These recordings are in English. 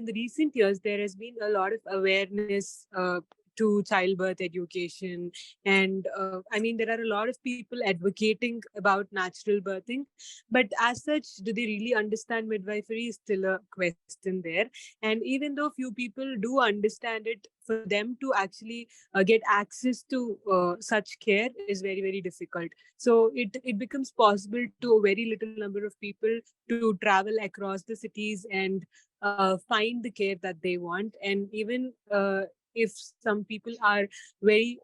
in the recent years, there has been a lot of awareness to childbirth education. And there are a lot of people advocating about natural birthing. But as such, do they really understand midwifery is still a question there. And even though few people do understand it, for them to actually get access to such care is very, very difficult. So it becomes possible to a very little number of people to travel across the cities and find the care that they want. And even if some people are very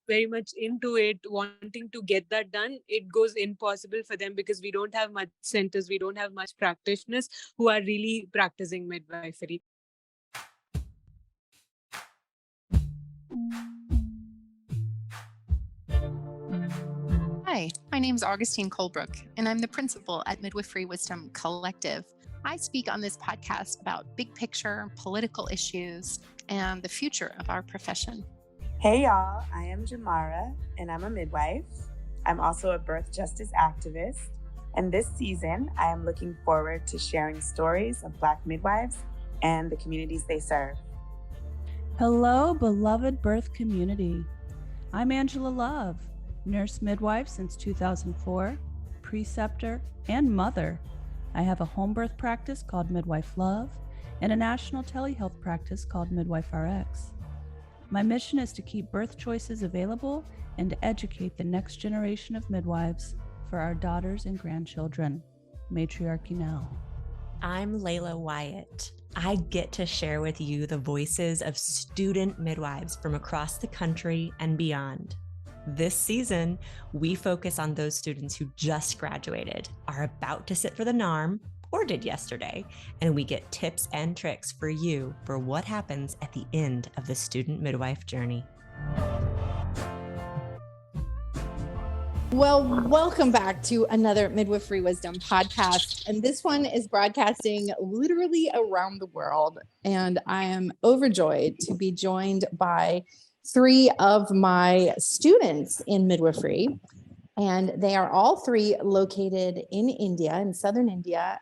very much into it, wanting to get that done, it goes impossible for them because we don't have much centers, we don't have much practitioners who are really practicing midwifery. Hi, my name is Augustine Colebrook, and I'm the principal at Midwifery Wisdom Collective. I speak on this podcast about big picture political issues and the future of our profession. Hey y'all, I am Jamara, and I'm a midwife. I'm also a birth justice activist, and this season I am looking forward to sharing stories of Black midwives and the communities they serve. Hello, beloved birth community. I'm Angela Love, nurse midwife since 2004, preceptor, and mother. I have a home birth practice called Midwife Love and a national telehealth practice called Midwife RX. My mission is to keep birth choices available and to educate the next generation of midwives for our daughters and grandchildren. Matriarchy now. I'm Layla Wyatt. I get to share with you the voices of student midwives from across the country and beyond. This season, we focus on those students who just graduated, are about to sit for the NARM, or did yesterday, and we get tips and tricks for you for what happens at the end of the student midwife journey. Well, welcome back to another Midwifery Wisdom podcast. And this one is broadcasting literally around the world. And I am overjoyed to be joined by three of my students in midwifery. And they are all three located in India, in southern India,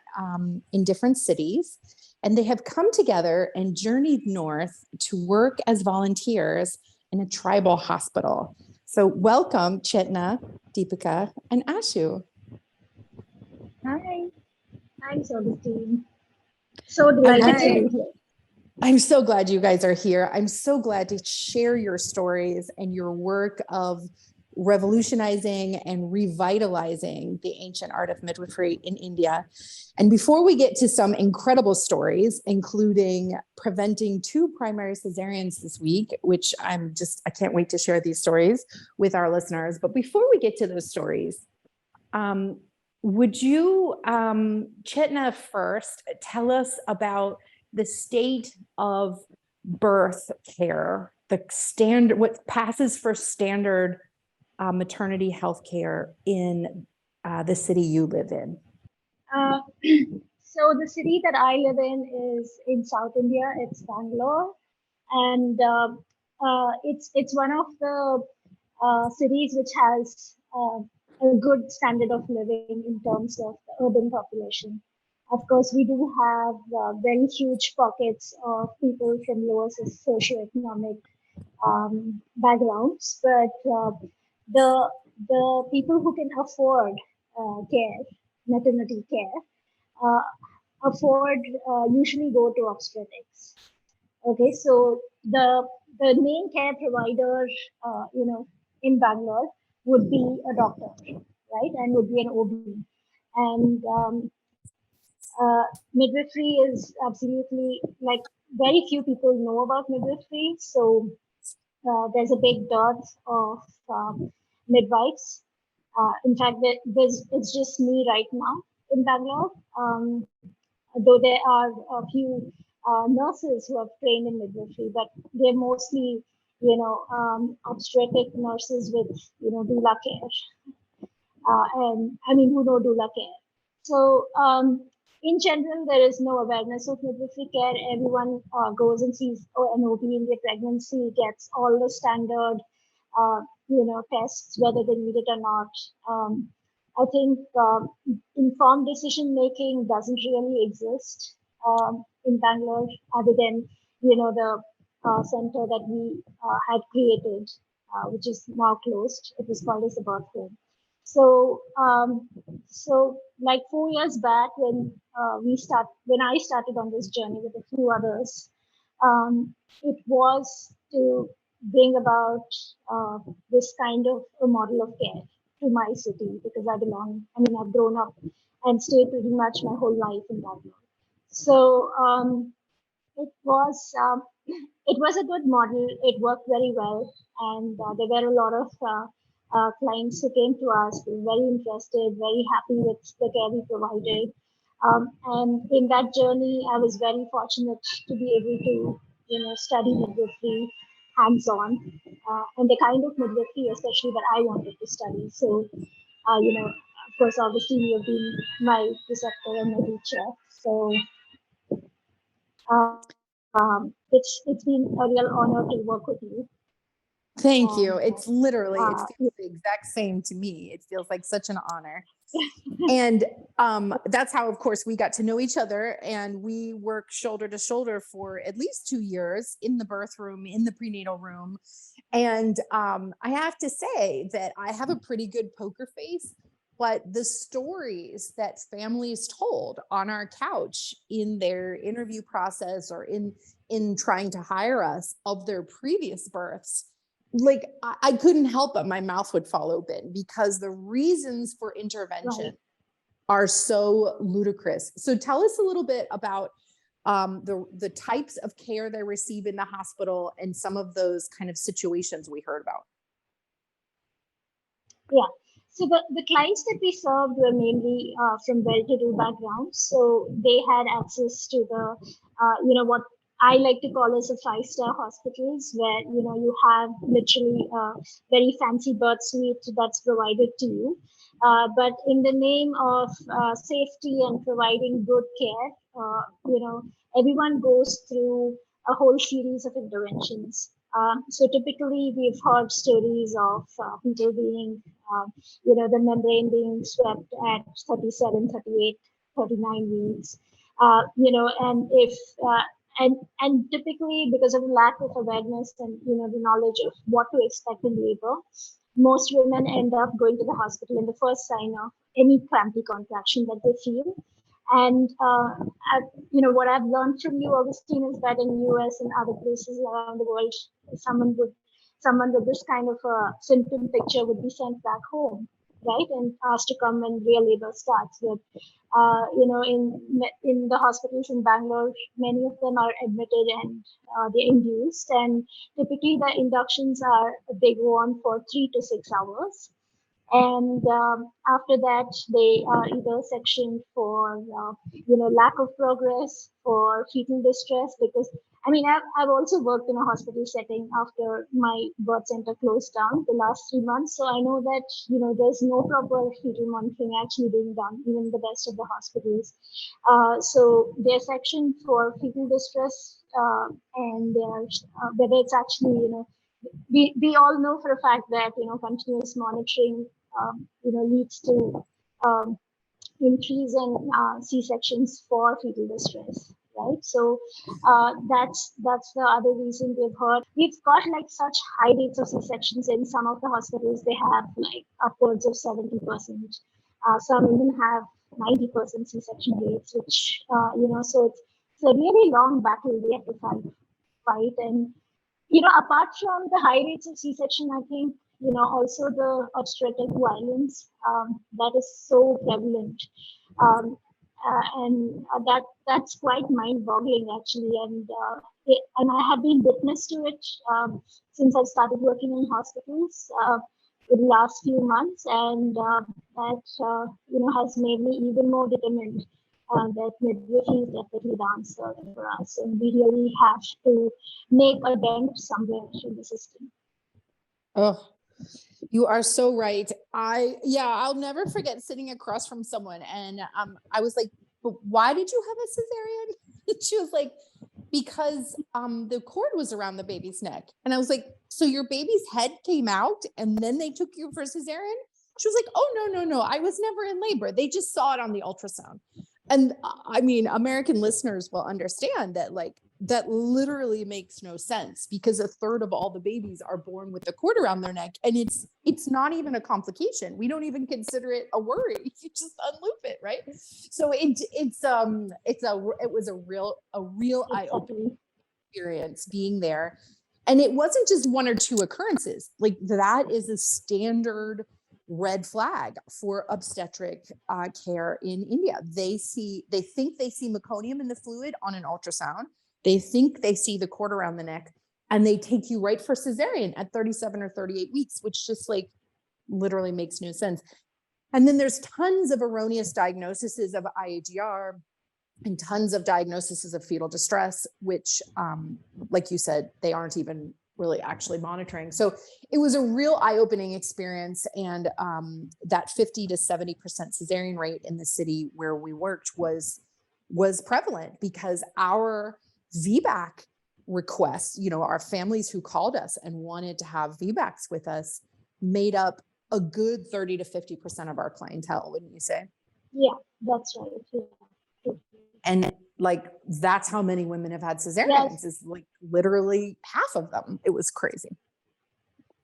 in different cities. And they have come together and journeyed north to work as volunteers in a tribal hospital. So welcome, Chetana, Deepika, and Ashu. Hi, thanks, Augustine. So delighted to be here. I'm so glad you guys are here. I'm so glad to share your stories and your work of revolutionizing and revitalizing the ancient art of midwifery in India. And before we get to some incredible stories, including preventing 2 primary cesareans this week, which I can't wait to share these stories with our listeners. But before we get to those stories, would you, Chetana, first tell us about the state of birth care, what passes for standard maternity health care in the city you live in? So the city that I live in is in South India. It's Bangalore, and it's one of the cities which has a good standard of living in terms of the urban population. Of course, we do have very huge pockets of people from lower socioeconomic backgrounds, but the people who can afford maternity care, usually go to obstetrics. Okay, so the main care provider, in Bangalore would be a doctor, right, and would be an OB, and midwifery is absolutely, like, very few people know about midwifery, so there's a big dearth of midwives. In fact, it's just me right now in Bangalore, though there are a few nurses who have trained in midwifery, but they're mostly, obstetric nurses with, doula care, who know doula care. So, in general, there is no awareness of midwifery care. Everyone goes and sees an OB in their pregnancy, gets all the standard, tests, whether they need it or not. I think informed decision making doesn't really exist in Bangalore, other than the center that we had created, which is now closed. It was called as the birth home. So like 4 years back, when I started on this journey with a few others, it was to bring about this kind of a model of care to my city, because I've grown up and stayed pretty much my whole life in Bangalore. So it was it was a good model. It worked very well, and there were a lot of clients who came to us, who were very interested, very happy with the care we provided. And in that journey, I was very fortunate to be able to, study midwifery hands-on, and the kind of midwifery, especially that I wanted to study. So, of course, Augustine, you've been my preceptor and my teacher. So, it's been a real honor to work with you. Thank you. It's literally, it feels the exact same to me. It feels like such an honor. And that's how, of course, we got to know each other, and we worked shoulder to shoulder for at least 2 years in the birth room, in the prenatal room. And I have to say that I have a pretty good poker face, but the stories that families told on our couch in their interview process or in trying to hire us of their previous births, like I couldn't help but my mouth would fall open, because the reasons for intervention are so ludicrous. So tell us a little bit about the types of care they receive in the hospital and some of those kind of situations we heard about. Yeah. So the clients that we served were mainly from well-to-do backgrounds. So they had access to the, what I like to call as a 5-star hospitals, where, you have literally a very fancy birth suite that's provided to you. But in the name of safety and providing good care, everyone goes through a whole series of interventions. So typically we've heard stories of people being, the membrane being swept at 37, 38, 39 weeks, and if, and typically because of the lack of awareness and, the knowledge of what to expect in labor, most women end up going to the hospital in the first sign of any crampy contraction that they feel. And, what I've learned from you, Augustine, is that in US and other places around the world, someone with this kind of a symptom picture would be sent back home, right? And asked to come when real labor starts. But, in the hospitals in Bangalore, many of them are admitted and they're induced. And typically the inductions they go on for 3 to 6 hours. And after that, they are either sectioned for, lack of progress, for fetal distress, because, I've also worked in a hospital setting after my birth center closed down the last 3 months. So I know that, there's no proper fetal monitoring actually being done, even in the best of the hospitals. So they're sectioned for fetal distress, and they're, whether it's actually, we all know for a fact that, continuous monitoring, leads to increase in C-sections for fetal distress, right? So that's the other reason we've heard. We've got like such high rates of C-sections in some of the hospitals. They have like upwards of 70%. Some even have 90% C-section rates, which, so it's a really long battle we have to fight. And, apart from the high rates of C-section, I think, also the obstetric violence that is so prevalent, and that's quite mind-boggling actually. And I have been witness to it since I started working in hospitals in the last few months, and that has made me even more determined that midwifery is definitely the answer for us, and we really have to make a dent somewhere in the system. Oh, you are so right. I'll never forget sitting across from someone, and I was like, "But why did you have a cesarean?" She was like, "Because the cord was around the baby's neck." And I was like, "So your baby's head came out and then they took you for cesarean?" She was like, "Oh, no. I was never in labor. They just saw it on the ultrasound." And I mean, American listeners will understand that, like, that literally makes no sense, because a third of all the babies are born with a cord around their neck, and it's not even a complication. We don't even consider it a worry. You just unloop it, right? So it was a real eye-opening experience being there. And it wasn't just one or two occurrences. Like, that is a standard red flag for obstetric care in India. They think they see meconium in the fluid on an ultrasound. They think they see the cord around the neck, and they take you right for cesarean at 37 or 38 weeks, which just like literally makes no sense. And then there's tons of erroneous diagnoses of IAGR and tons of diagnoses of fetal distress, which, like you said, they aren't even really actually monitoring. So it was a real eye-opening experience. And that 50 to 70% cesarean rate in the city where we worked was prevalent, because our VBAC requests, our families who called us and wanted to have VBACs with us, made up a good 30 to 50% of our clientele, wouldn't you say? Yeah, that's right. Yeah. And like, that's how many women have had cesareans. Yes. Is like literally half of them. It was crazy.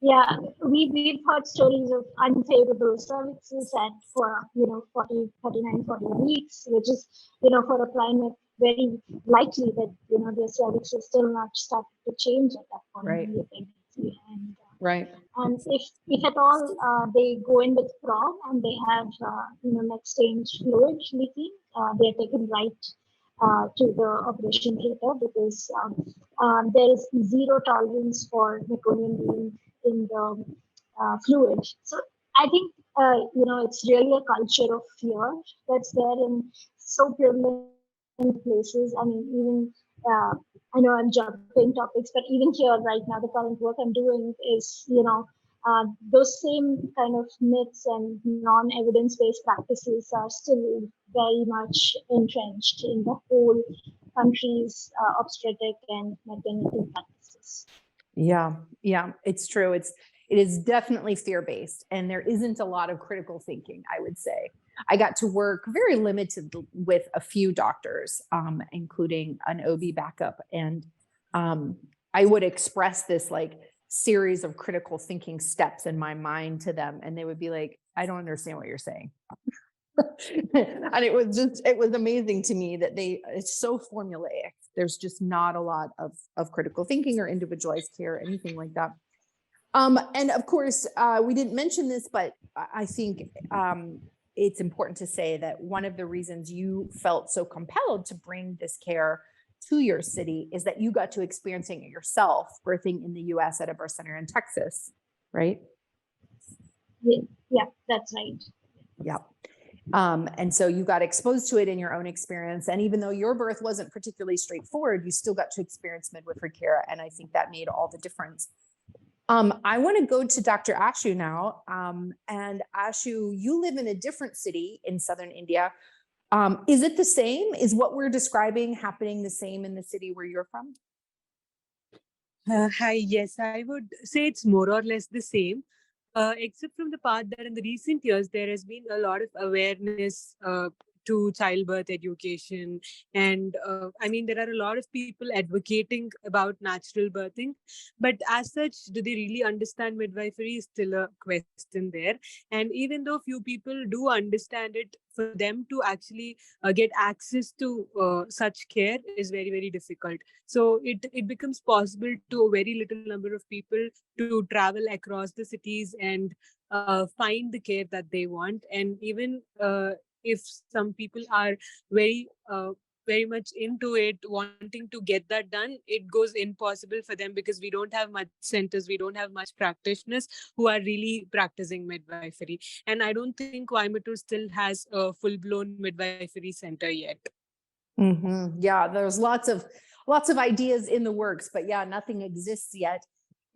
Yeah, we've heard stories of unfavorable cervixes at 40, 39, 40 weeks, which is, for a climate very likely that, their cervix is still not started to change at that point. Right. In the pregnancy. And, Right. And if at all they go in with prong and they have, neck stage fluid leaking, they're taken right to the operation theater, because there is zero tolerance for meconium being in the fluid. So I think, it's really a culture of fear that's there in so prevalent places. I mean, even, I know I'm jumping topics, but even here right now, the current work I'm doing is, those same kind of myths and non-evidence-based practices are still very much entrenched in the whole country's obstetric and maternity practices. Yeah, it's true. It is definitely fear-based, and there isn't a lot of critical thinking, I would say. I got to work very limited with a few doctors, including an OB backup. And I would express this like series of critical thinking steps in my mind to them. And they would be like, I don't understand what you're saying. And it was amazing to me that it's so formulaic. There's just not a lot of critical thinking or individualized care or anything like that. And of course, we didn't mention this, but I think it's important to say that one of the reasons you felt so compelled to bring this care to your city is that you got to experiencing it yourself, birthing in the US at a birth center in Texas, right? Yeah, that's right. Yeah. And so you got exposed to it in your own experience. And even though your birth wasn't particularly straightforward, you still got to experience midwifery care. And I think that made all the difference. I want to go to Dr. Ashu now. And Ashu, you live in a different city in southern India. Is it the same? Is what we're describing happening the same in the city where you're from? Hi, yes, I would say it's more or less the same, except from the part that in the recent years, there has been a lot of awareness to childbirth education. And I mean, there are a lot of people advocating about natural birthing, but as such, do they really understand midwifery is still a question there. And even though few people do understand it, for them to actually get access to such care is very, very difficult. So it becomes possible to a very little number of people to travel across the cities and find the care that they want. And even if some people are very much into it, wanting to get that done, it goes impossible for them because we don't have much centers, we don't have much practitioners who are really practicing midwifery. And I don't think Coimbatore still has a full-blown midwifery center yet. Mm-hmm. Yeah, there's lots of ideas in the works, but yeah, nothing exists yet.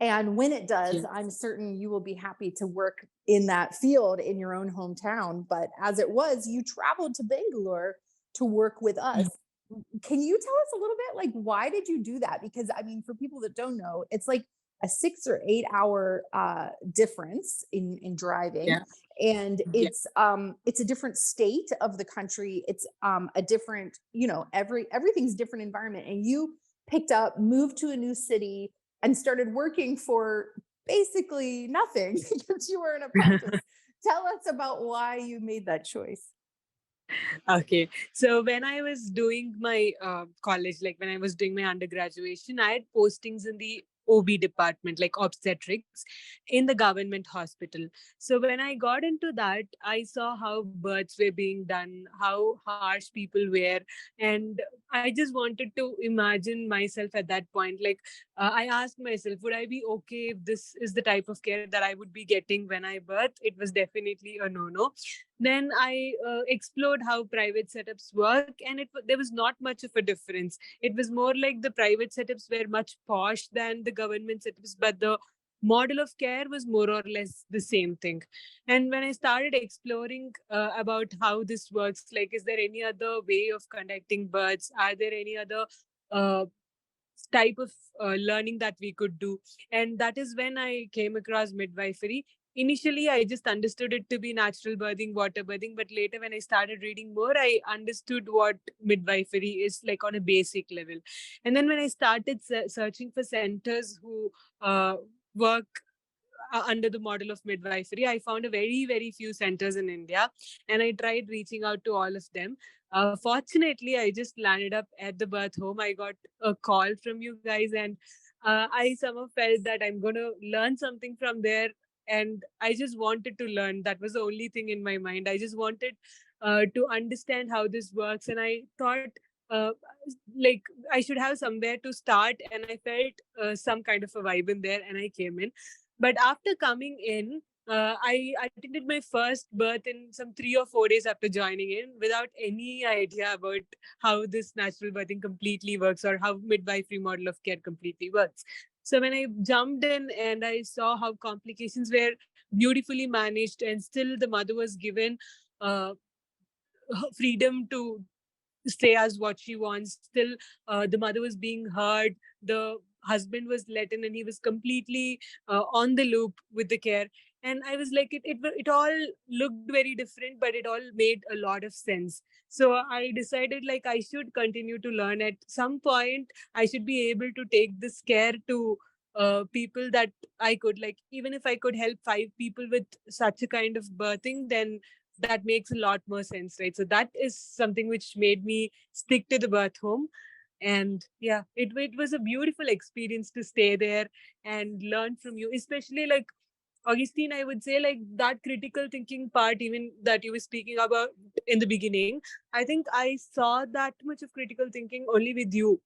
And when it does, yes, I'm certain you will be happy to work in that field in your own hometown. But as it was, you traveled to Bangalore to work with us. Can you tell us a little bit, like, why did you do that? Because I mean, for people that don't know, it's like a 6 or 8 hour difference in driving. Yeah. And Yeah. it's a different state of the country. It's a different, everything's different environment. And you moved to a new city and started working for basically nothing because you were an apprentice. Tell us about why you made that choice. Okay. So when I was doing my college, like when I was doing my undergraduation, I had postings in the OB department, like obstetrics, in the government hospital. So when I got into that, I saw how births were being done, how harsh people were. And I just wanted to imagine myself at that point. Like I asked myself, would I be okay if this is the type of care that I would be getting when I birth? It was definitely a no-no. Then I explored how private setups work, and there was not much of a difference. It was more like the private setups were much posh than the government setups, but the model of care was more or less the same thing. And when I started exploring about how this works, like, is there any other way of conducting births? Are there any other uh, type of learning that we could do? And that is when I came across midwifery. Initially, I just understood it to be natural birthing, water birthing, but later when I started reading more, I understood what midwifery is, like on a basic level. And then when I started searching for centers who work under the model of midwifery, I found a very, very few centers in India, and I tried reaching out to all of them. Fortunately, I just landed up at the birth home. I got a call from you guys, and I somehow felt that I'm going to learn something from there. And I just wanted to learn. That was the only thing in my mind. I just wanted to understand how this works. And I thought, uh, like, I should have somewhere to start. And I felt some kind of a vibe in there, and I came in. But after coming in, I attended my first birth in some 3 or 4 days after joining in, without any idea about how this natural birthing completely works or how midwifery model of care completely works. So when I jumped in and I saw how complications were beautifully managed, and still the mother was given uh, freedom to say as what she wants. Still, the mother was being heard. The husband was let in, and he was completely on the loop with the care. And I was like, it all looked very different, but it all made a lot of sense. So I decided, like, I should continue to learn. At some point, I should be able to take this care to people that I could, like, even if I could help 5 people with such a kind of birthing, then that makes a lot more sense, right? So that is something which made me stick to the birth home. And yeah, it was a beautiful experience to stay there and learn from you, especially like Augustine. I would say, like, that critical thinking part, even that you were speaking about in the beginning, I think I saw that much of critical thinking only with you.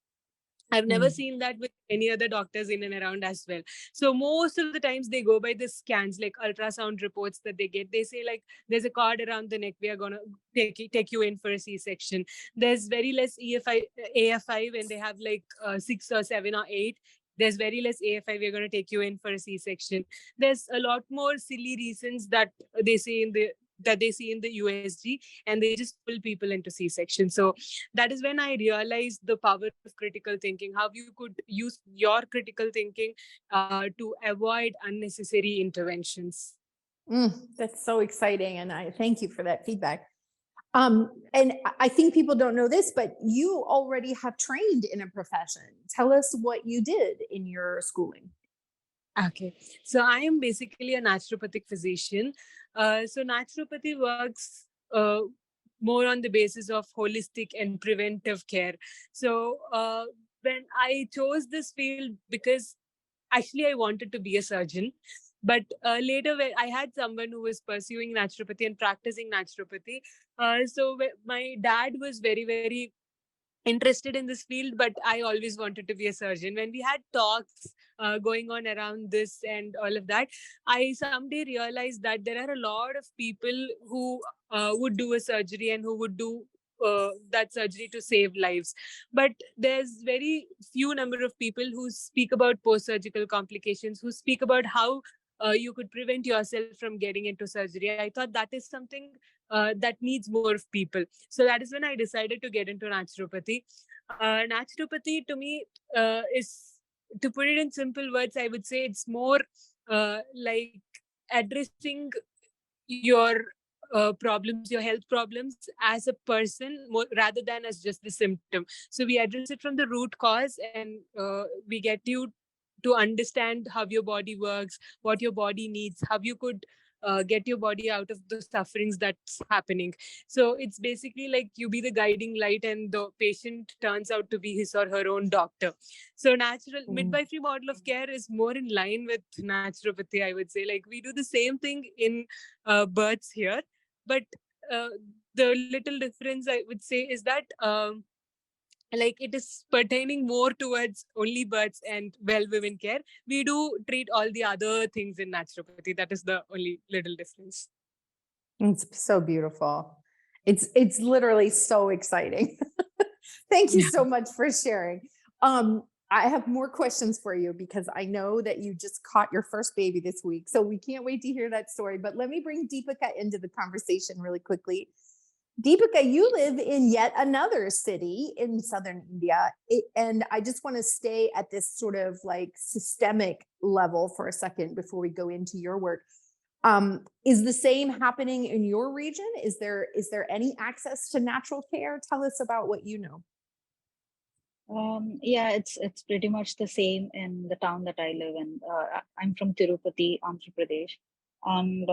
I've never seen that with any other doctors in and around as well. So most of the times they go by the scans, like ultrasound reports that they get. They say, like, there's a cord around the neck. We are gonna take you in for a C-section. There's very less AFI when they have like 6 or 7 or 8. There's very less AFI. We're gonna take you in for a C-section. There's a lot more silly reasons they say in the that they see in the USG, and they just pull people into C-section. So that is when I realized the power of critical thinking, how you could use your critical thinking to avoid unnecessary interventions. That's so exciting. And I thank you for that feedback. And I think people don't know this, but you already have trained in a profession. Tell us what you did in your schooling. Okay. So I am basically a naturopathic physician. So naturopathy works more on the basis of holistic and preventive care. So when I chose this field, because actually I wanted to be a surgeon, but later when I had someone who was pursuing naturopathy and practicing naturopathy. So my dad was very, very interested in this field, but I always wanted to be a surgeon. When we had talks going on around this and all of that, I someday realized that there are a lot of people who would do a surgery and who would do that surgery to save lives. But there's very few number of people who speak about post-surgical complications, who speak about how you could prevent yourself from getting into surgery. I thought that is something that needs more of people. So that is when I decided to get into naturopathy. Naturopathy to me is to put it in simple words, I would say it's more like addressing your problems, your health problems as a person, more, rather than as just the symptom. So we address it from the root cause, and we get you to understand how your body works, what your body needs, how you could get your body out of the sufferings that's happening. So it's basically like you be the guiding light and the patient turns out to be his or her own doctor. So natural midwifery model of care is more in line with naturopathy, I would say. Like we do the same thing in births here, but uh, the little difference I would say is that like it is pertaining more towards only births and well women care. We do treat all the other things in naturopathy. That is the only little difference. It's so beautiful. It's literally so exciting. Thank you so much for sharing. I have more questions for you because I know that you just caught your first baby this week. So we can't wait to hear that story. But let me bring Deepika into the conversation really quickly. Deepika, you live in yet another city in southern India. And I just want to stay at this sort of like systemic level for a second before we go into your work. Is the same happening in your region? Is there any access to natural care? Tell us about what you know. Yeah, it's pretty much the same in the town that I live in. I'm from Tirupati, Andhra Pradesh, and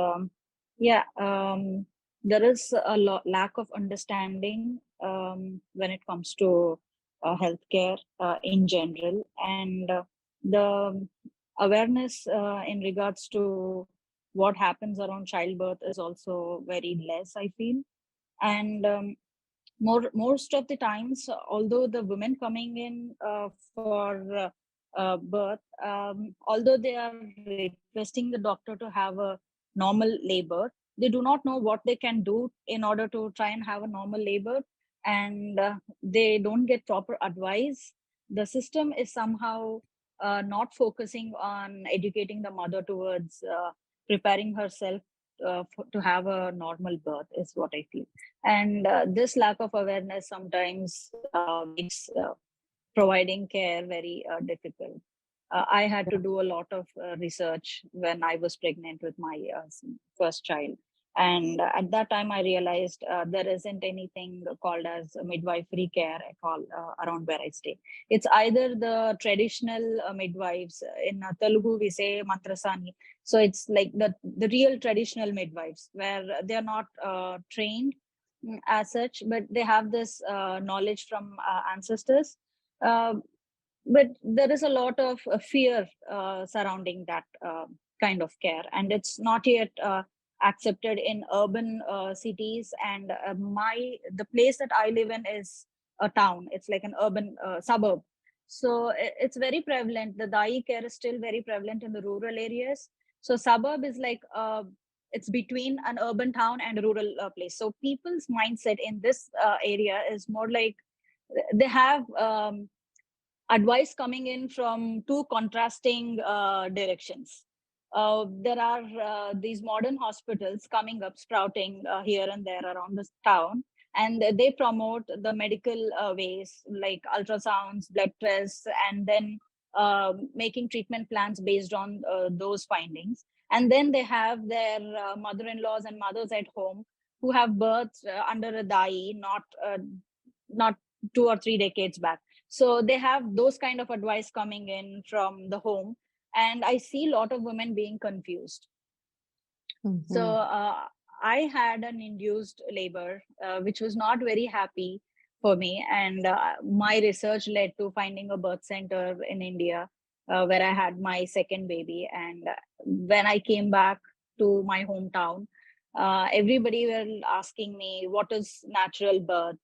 there is a lack of understanding when it comes to healthcare in general, and the awareness in regards to what happens around childbirth is also very less, I feel. And most of the times, although the women coming in for birth, although they are requesting the doctor to have a normal labor, they do not know what they can do in order to try and have a normal labor, and they don't get proper advice. The system is somehow not focusing on educating the mother towards preparing herself to have a normal birth, is what I feel. And this lack of awareness sometimes makes providing care very difficult. I had to do a lot of research when I was pregnant with my first child. And at that time, I realized there isn't anything called as midwifery care at all around where I stay. It's either the traditional midwives. In Telugu, we say mantrasani. So it's like the real traditional midwives, where they're not trained as such, but they have this knowledge from ancestors. But there is a lot of fear surrounding that kind of care, and it's not yet accepted in urban cities. And the place that I live in is a town. It's like an urban suburb. So it's very prevalent. The dai care is still very prevalent in the rural areas. So suburb is like it's between an urban town and a rural place. So people's mindset in this area is more like they have advice coming in from two contrasting directions. There are these modern hospitals coming up, sprouting here and there around this town, and they promote the medical ways like ultrasounds, blood tests, and then making treatment plans based on those findings. And then they have their mother-in-laws and mothers at home who have births under a dai, not 2 or 3 decades back. So they have those kind of advice coming in from the home, and I see a lot of women being confused. So I had an induced labor, which was not very happy for me, and my research led to finding a birth center in India where I had my second baby. And when I came back to my hometown, everybody were asking me, what is natural birth?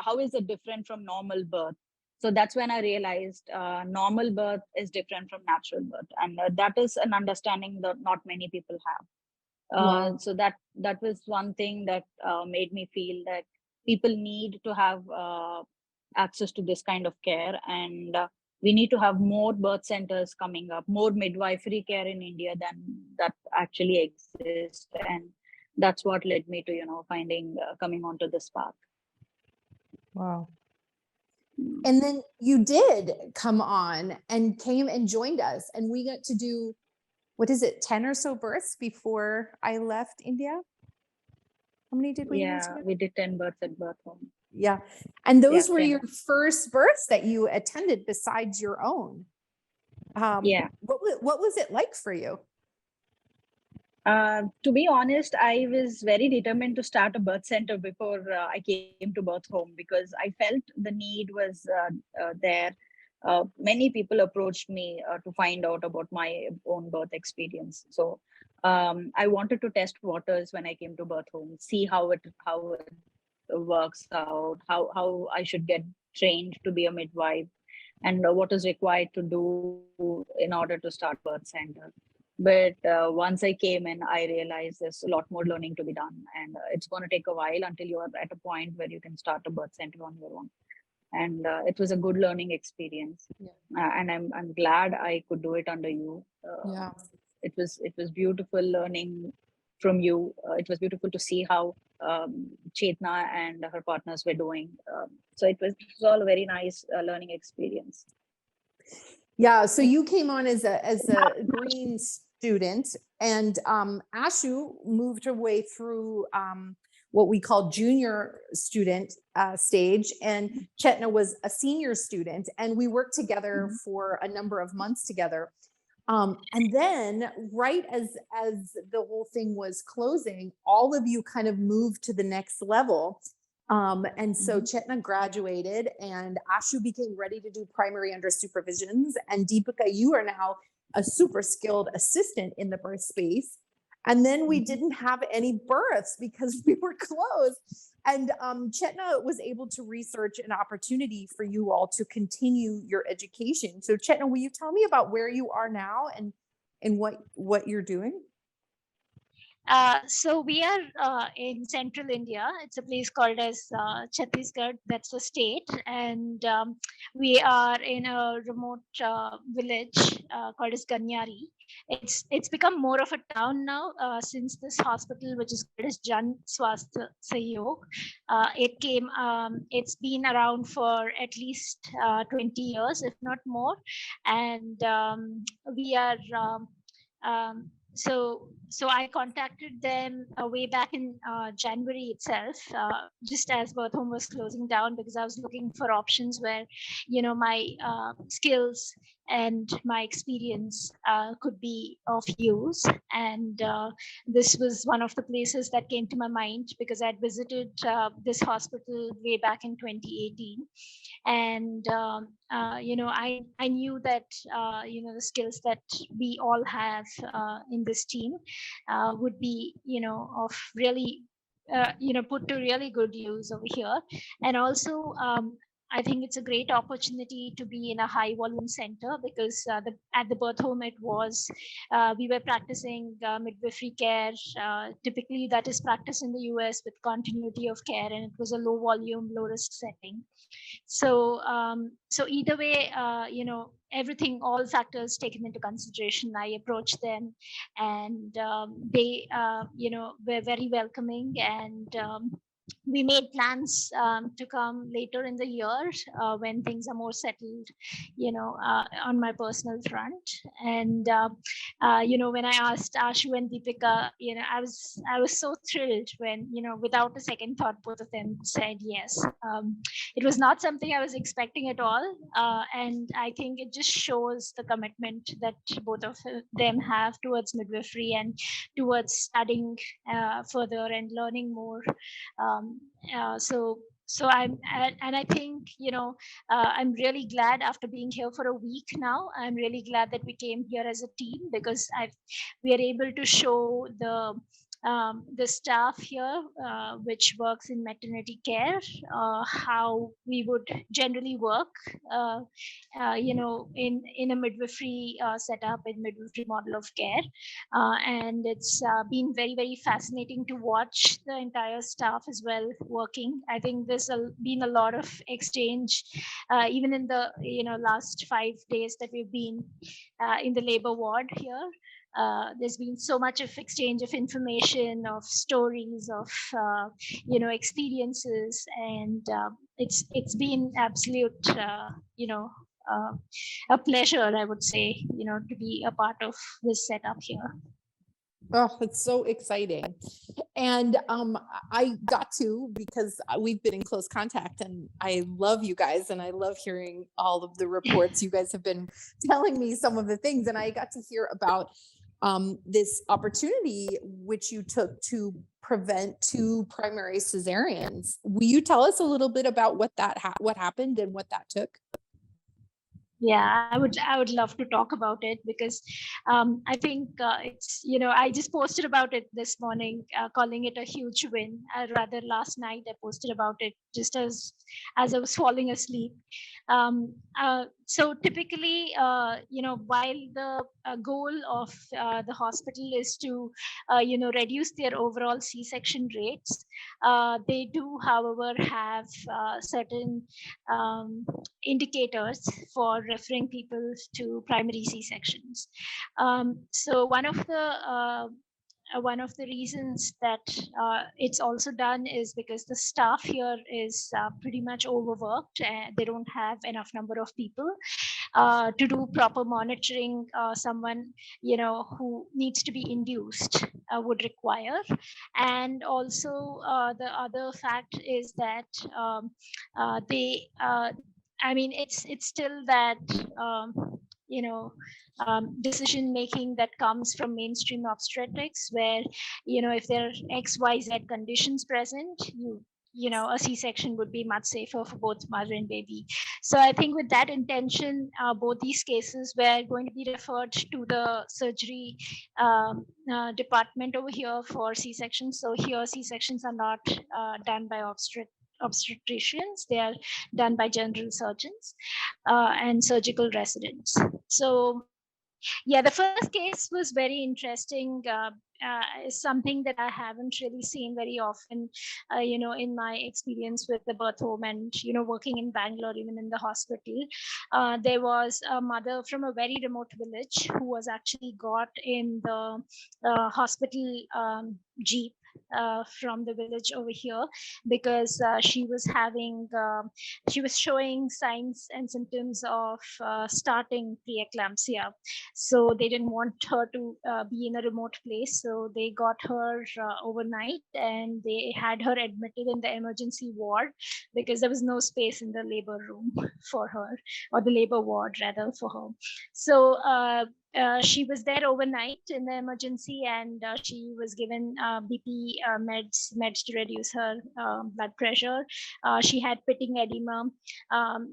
How is it different from normal birth? So that's when I realized normal birth is different from natural birth. And that is an understanding that not many people have. Wow. So that was one thing that made me feel that people need to have access to this kind of care. And we need to have more birth centers coming up, more midwifery care in India than that actually exists. And that's what led me to, finding, coming onto this path. Wow. And then you did come on and came and joined us, and we got to do, what is it, 10 or so births before I left India? How many did we have? Yeah, we did 10 births at birth home. Yeah. And those Yeah, were 10. your first births that you attended besides your own. Yeah. What was it like for you? To be honest, I was very determined to start a birth center before I came to birth home, because I felt the need was there. Many people approached me to find out about my own birth experience. So I wanted to test waters when I came to birth home, see how it works out, how I should get trained to be a midwife, and what is required to do in order to start birth center. But once I came in, I realized there's a lot more learning to be done, and it's going to take a while until you are at a point where you can start a birth center on your own. And it was a good learning experience, and I'm glad I could do it under you. It was beautiful learning from you. It was beautiful to see how Chetana and her partners were doing. So it was all a very nice learning experience. Yeah. So you came on as a green student, and Ashu moved her way through what we call junior student stage, and Chetana was a senior student, and we worked together for a number of months together. And then right as the whole thing was closing, all of you kind of moved to the next level. And so Chetana graduated, and Ashu became ready to do primary under supervisions. And Deepika, you are now a super skilled assistant in the birth space. And then we didn't have any births because we were closed. And Chetana was able to research an opportunity for you all to continue your education. So Chetana, will you tell me about where you are now and what you're doing? So we are in central India. It's a place called as Chhattisgarh. That's the state, and we are in a remote village called as Ganyari. It's become more of a town now since this hospital, which is called as Jan Swasthya Sahyog. It came. It's been around for at least 20 years, if not more, and we are. So I contacted them way back in January itself, just as birth home was closing down, because I was looking for options where, my skills and my experience could be of use. And this was one of the places that came to my mind, because I'd visited this hospital way back in 2018. And I knew that the skills that we all have in this team would be of really put to really good use over here. And also I think it's a great opportunity to be in a high volume center, because at the birth home we were practicing midwifery care. Typically that is practiced in the US with continuity of care, and it was a low volume, low risk setting. So either way, everything, all factors taken into consideration, I approached them, and they were very welcoming, and we made plans to come later in the year when things are more settled, on my personal front. And when I asked Ashu and Deepika, I was so thrilled when, without a second thought, both of them said yes. It was not something I was expecting at all, and I think it just shows the commitment that both of them have towards midwifery and towards studying further and learning more. So I think, I'm really glad, after being here for a week now, I'm really glad that we came here as a team, because we are able to show the staff here, which works in maternity care, how we would generally work, in a midwifery setup, in midwifery model of care. And it's been very, very fascinating to watch the entire staff as well working. I think there's been a lot of exchange, even in the last 5 days that we've been in the labor ward here. There's been so much of exchange of information, of stories, of experiences, and it's been absolute, uh, a pleasure, I would say, to be a part of this setup here. Oh, it's so exciting. And I got to, because we've been in close contact, and I love you guys, and I love hearing all of the reports. You guys have been telling me some of the things, and I got to hear about this opportunity which you took to prevent 2 primary cesareans. Will you tell us a little bit about what what happened and what that took? Yeah, I would love to talk about it, because I think it's, I just posted about it this morning, calling it a huge win. Rather, last night I posted about it just as I was falling asleep. So typically, while the goal of the hospital is to reduce their overall C-section rates, they do, however, have certain indicators for referring people to primary C-sections. So one of the reasons that it's also done is because the staff here is pretty much overworked. They don't have enough number of people to do proper monitoring. Someone who needs to be induced would require. And also the other fact is that they it's still that decision making that comes from mainstream obstetrics, where if there are XYZ conditions present, a C-section would be much safer for both mother and baby. So I think with that intention, both these cases were going to be referred to the surgery department over here for C-sections. So here C-sections are not done by obstetricians. They are done by general surgeons and surgical residents. So yeah, the first case was very interesting. Is something that I haven't really seen very often, in my experience with the birth home and, working in Bangalore, even in the hospital. There was a mother from a very remote village who was actually got in the hospital jeep from the village over here, because she was showing signs and symptoms of starting preeclampsia. So they didn't want her to be in a remote place, so they got her overnight, and they had her admitted in the emergency ward, because there was no space in the labor room for her, or the labor ward rather, for her. So she was there overnight in the emergency, and she was given BP meds to reduce her blood pressure. She had pitting edema.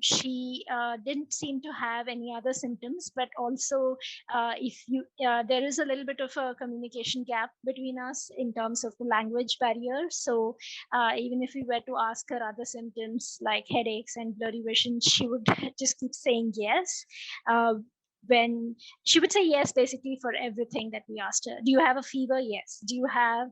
She didn't seem to have any other symptoms, but also there is a little bit of a communication gap between us in terms of the language barrier. So even if we were to ask her other symptoms like headaches and blurry vision, she would just keep saying yes. When she would say yes basically for everything that we asked her. Do you have a fever? Yes. Do you have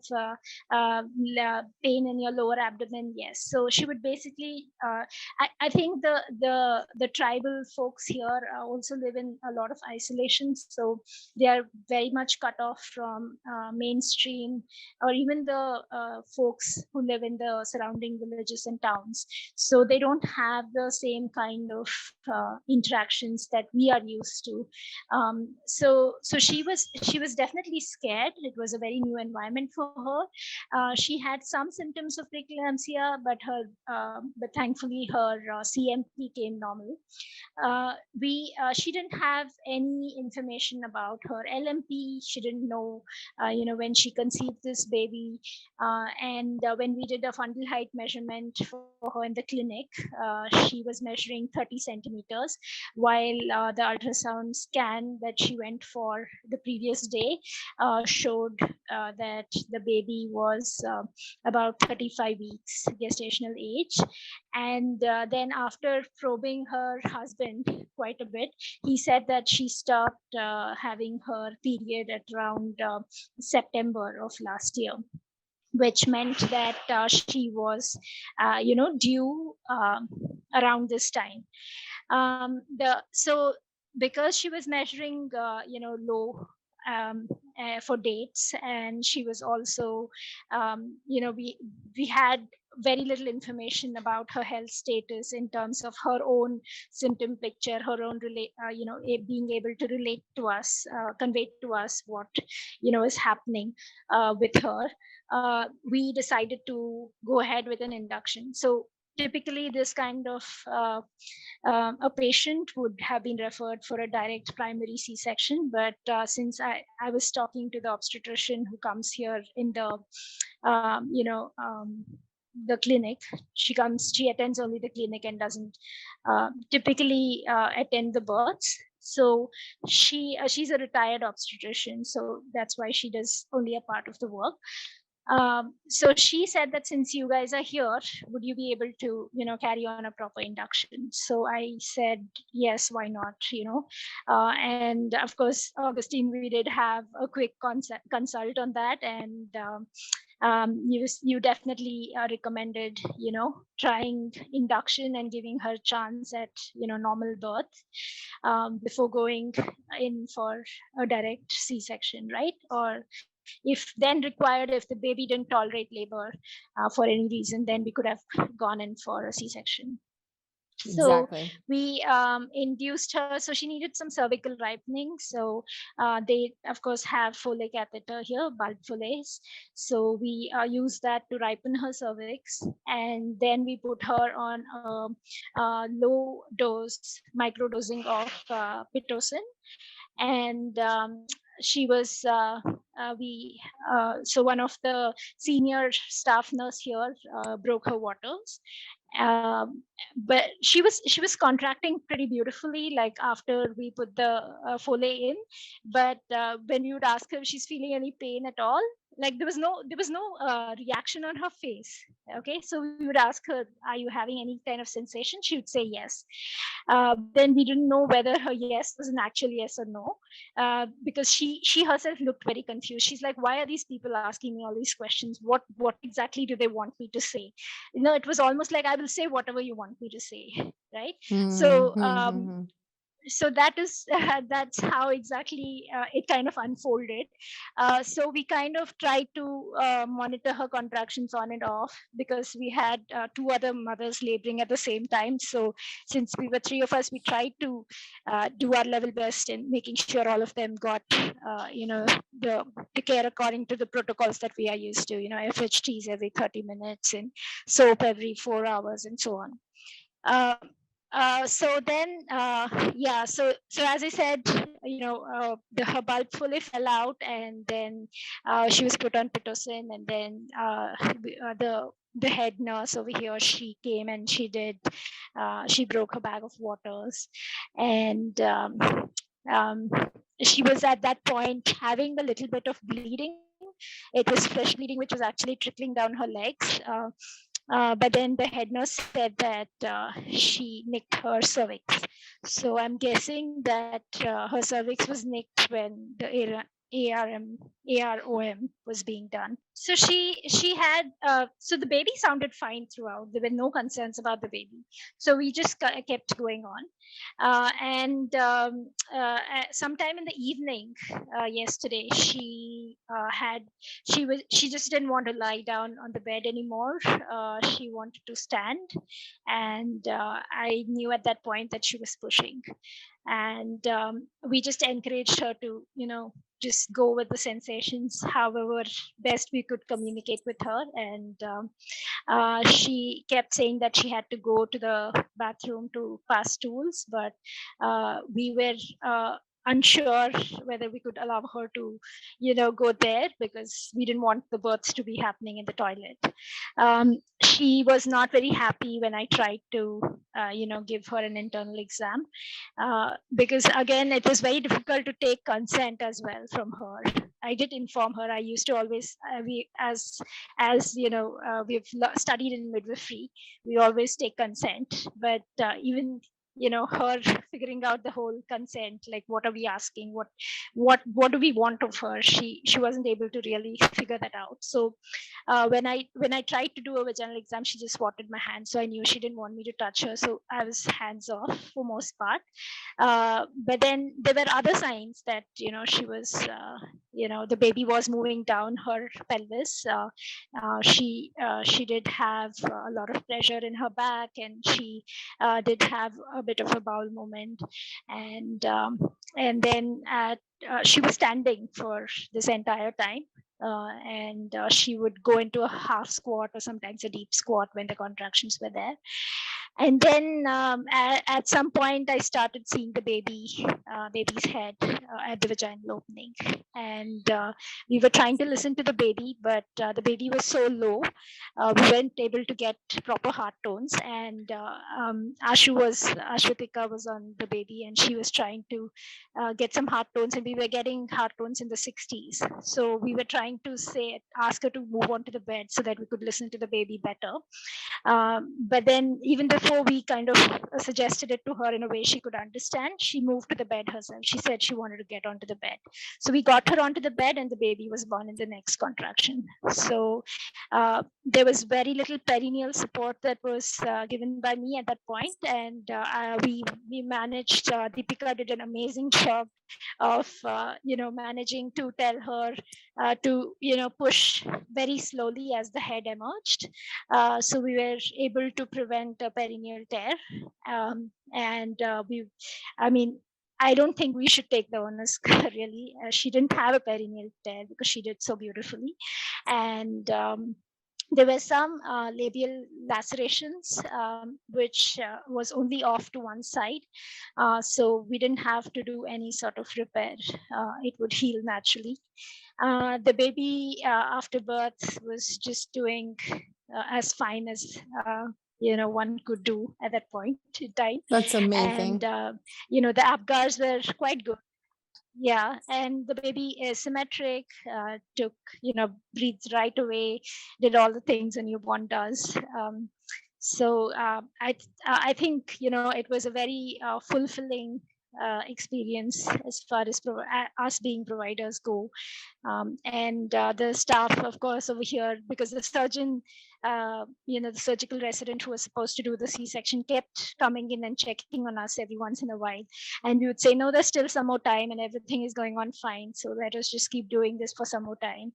pain in your lower abdomen? Yes. So she would basically I think the tribal folks here also live in a lot of isolation, so they are very much cut off from mainstream, or even the folks who live in the surrounding villages and towns. So they don't have the same kind of interactions that we are used to. So she was definitely scared. It was a very new environment for her. She had some symptoms of preeclampsia, but thankfully her CMP came normal. She didn't have any information about her LMP. She didn't know, when she conceived this baby. And when we did a fundal height measurement for her in the clinic, she was measuring 30 centimeters, while the ultrasound scan that she went for the previous day showed that the baby was about 35 weeks gestational age. And then after probing her husband quite a bit, he said that she stopped having her period at around September of last year, which meant that she was, due around this time. So because she was measuring, low for dates, and she was also, we had very little information about her health status in terms of her own symptom picture, her own being able to relate to us, convey to us what is happening with her. We decided to go ahead with an induction. So typically this kind of a patient would have been referred for a direct primary C-section, but since I was talking to the obstetrician who comes here in the clinic, she attends only the clinic and doesn't typically attend the births. So she's a retired obstetrician, so that's why she does only a part of the work. So she said that since you guys are here, would you be able to, carry on a proper induction? So I said, yes, why not, and of course, Augustine, we did have a quick consult on that. And you definitely recommended, trying induction and giving her chance at, normal birth before going in for a direct C-section, right? Or if then required, if the baby didn't tolerate labor for any reason, then we could have gone in for a C-section. So Exactly. we induced her. So she needed some cervical ripening. So they, of course, have Foley catheter here, bulb Foleys. So we use that to ripen her cervix. And then we put her on a low dose, microdosing of Pitocin. And she was so one of the senior staff nurse here broke her waters, but she was contracting pretty beautifully, like after we put the Foley in. But when you would ask her if she's feeling any pain at all, like there was no reaction on her face. Okay, so we would ask her, are you having any kind of sensation? She would say yes. But then we didn't know whether her yes was an actual yes or no, because she herself looked very confused. She's like, why are these people asking me all these questions? What exactly do they want me to say? It was almost like, I will say whatever you want me to say, right? So that is that's how exactly it kind of unfolded. So we kind of tried to monitor her contractions on and off, because we had two other mothers laboring at the same time. So since we were three of us, we tried to do our level best in making sure all of them got the care according to the protocols that we are used to, FHTs every 30 minutes and soap every 4 hours and so on. So then, so as I said, her bulb fully fell out, and then she was put on Pitocin, and then the head nurse over here, she came and she broke her bag of waters, and she was at that point having a little bit of bleeding. It was fresh bleeding, which was actually trickling down her legs. But then the head nurse said that she nicked her cervix. So I'm guessing that her cervix was nicked when the AROM was being done. So she had, so the baby sounded fine throughout. There were no concerns about the baby. So we just kept going on. And sometime in the evening yesterday, she just didn't want to lie down on the bed anymore. She wanted to stand, and I knew at that point that she was pushing. And we just encouraged her to, just go with the sensations, however best we could communicate with her. And she kept saying that she had to go to the bathroom to pass stools, but we were unsure whether we could allow her to, go there, because we didn't want the births to be happening in the toilet. She was not very happy when I tried to, give her an internal exam, because again, it was very difficult to take consent as well from her. I did inform her. I used to always, we've studied in midwifery, we always take consent, but even her figuring out the whole consent, like what are we asking, what do we want of her, she wasn't able to really figure that out. So when I tried to do a vaginal exam, she just swatted my hand, so I knew she didn't want me to touch her, so I was hands off for most part. But then there were other signs that she was the baby was moving down her pelvis. She did have a lot of pressure in her back, and she did have a bit of a bowel movement, and then she was standing for this entire time. And she would go into a half squat or sometimes a deep squat when the contractions were there. And then at some point, I started seeing the baby's head at the vaginal opening. And we were trying to listen to the baby, but the baby was so low, we weren't able to get proper heart tones. And Ashwathika was on the baby, and she was trying to get some heart tones, and we were getting heart tones in the 60s. So we were trying to ask her to move onto the bed so that we could listen to the baby better. But then even before we kind of suggested it to her in a way she could understand, she moved to the bed herself. She said she wanted to get onto the bed. So we got her onto the bed, and the baby was born in the next contraction. So there was very little perineal support that was given by me at that point. And we managed, Deepika did an amazing job of managing to tell her to push very slowly as the head emerged. So we were able to prevent a perineal tear. I don't think we should take the onus, really. She didn't have a perineal tear because she did so beautifully. And there were some labial lacerations, which was only off to one side. So we didn't have to do any sort of repair. It would heal naturally. The baby after birth was just doing as fine as one could do at that point in time. That's amazing. And the Apgars were quite good. Yeah, and the baby is symmetric, took, breathed right away, did all the things a newborn does. So I think, it was a very fulfilling experience as far as us being providers go. And the staff, of course, over here, because the surgeon, the surgical resident who was supposed to do the C-section kept coming in and checking on us every once in a while. And we would say, no, there's still some more time and everything is going on fine. So let us just keep doing this for some more time.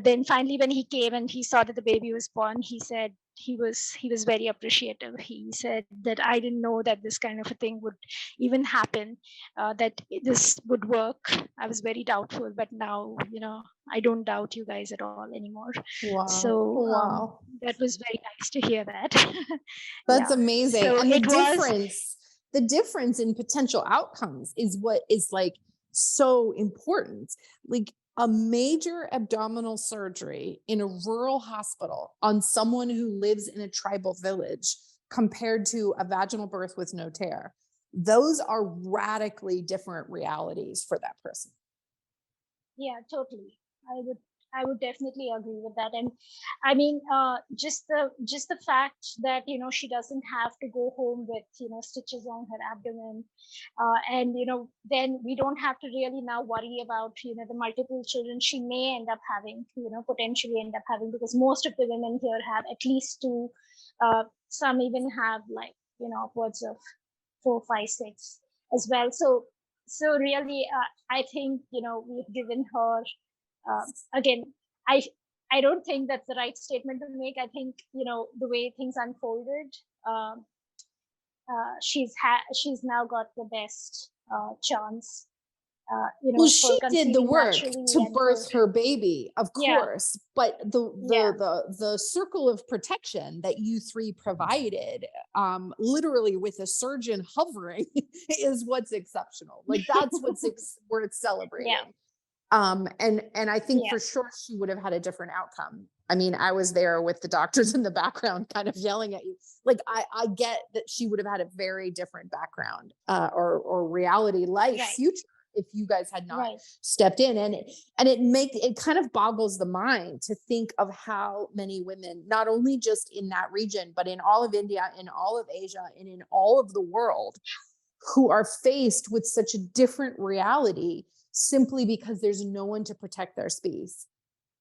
Then finally, when he came and he saw that the baby was born, he said, he was very appreciative. He said that I didn't know that this kind of a thing would even happen, that this would work. I was very doubtful, but now, I don't doubt you guys at all anymore. Wow. So that was very nice to hear that. That's amazing. So and the difference in potential outcomes is what is like so important. Like a major abdominal surgery in a rural hospital on someone who lives in a tribal village compared to a vaginal birth with no tear. Those are radically different realities for that person. Yeah, totally. I would definitely agree with that. And I mean, just the fact that, she doesn't have to go home with, stitches on her abdomen. And, then we don't have to really now worry about, the multiple children she may end up having, potentially end up having, because most of the women here have at least two, some even have like, upwards of 4, 5, 6 as well. So really, I think, we've given her, again, I don't think that's the right statement to make. I think, the way things unfolded, she's now got the best chance. Well, she did the work to birth her baby, of course, but the circle of protection that you three provided, literally with a surgeon hovering, is what's exceptional. Like that's what's worth celebrating. Yeah. And I think for sure she would have had a different outcome. I mean, I was there with the doctors in the background kind of yelling at you. Like I get that she would have had a very different background, or reality life future if you guys had not stepped in. And it kind of boggles the mind to think of how many women, not only just in that region, but in all of India, in all of Asia, and in all of the world, who are faced with such a different reality simply because there's no one to protect their space.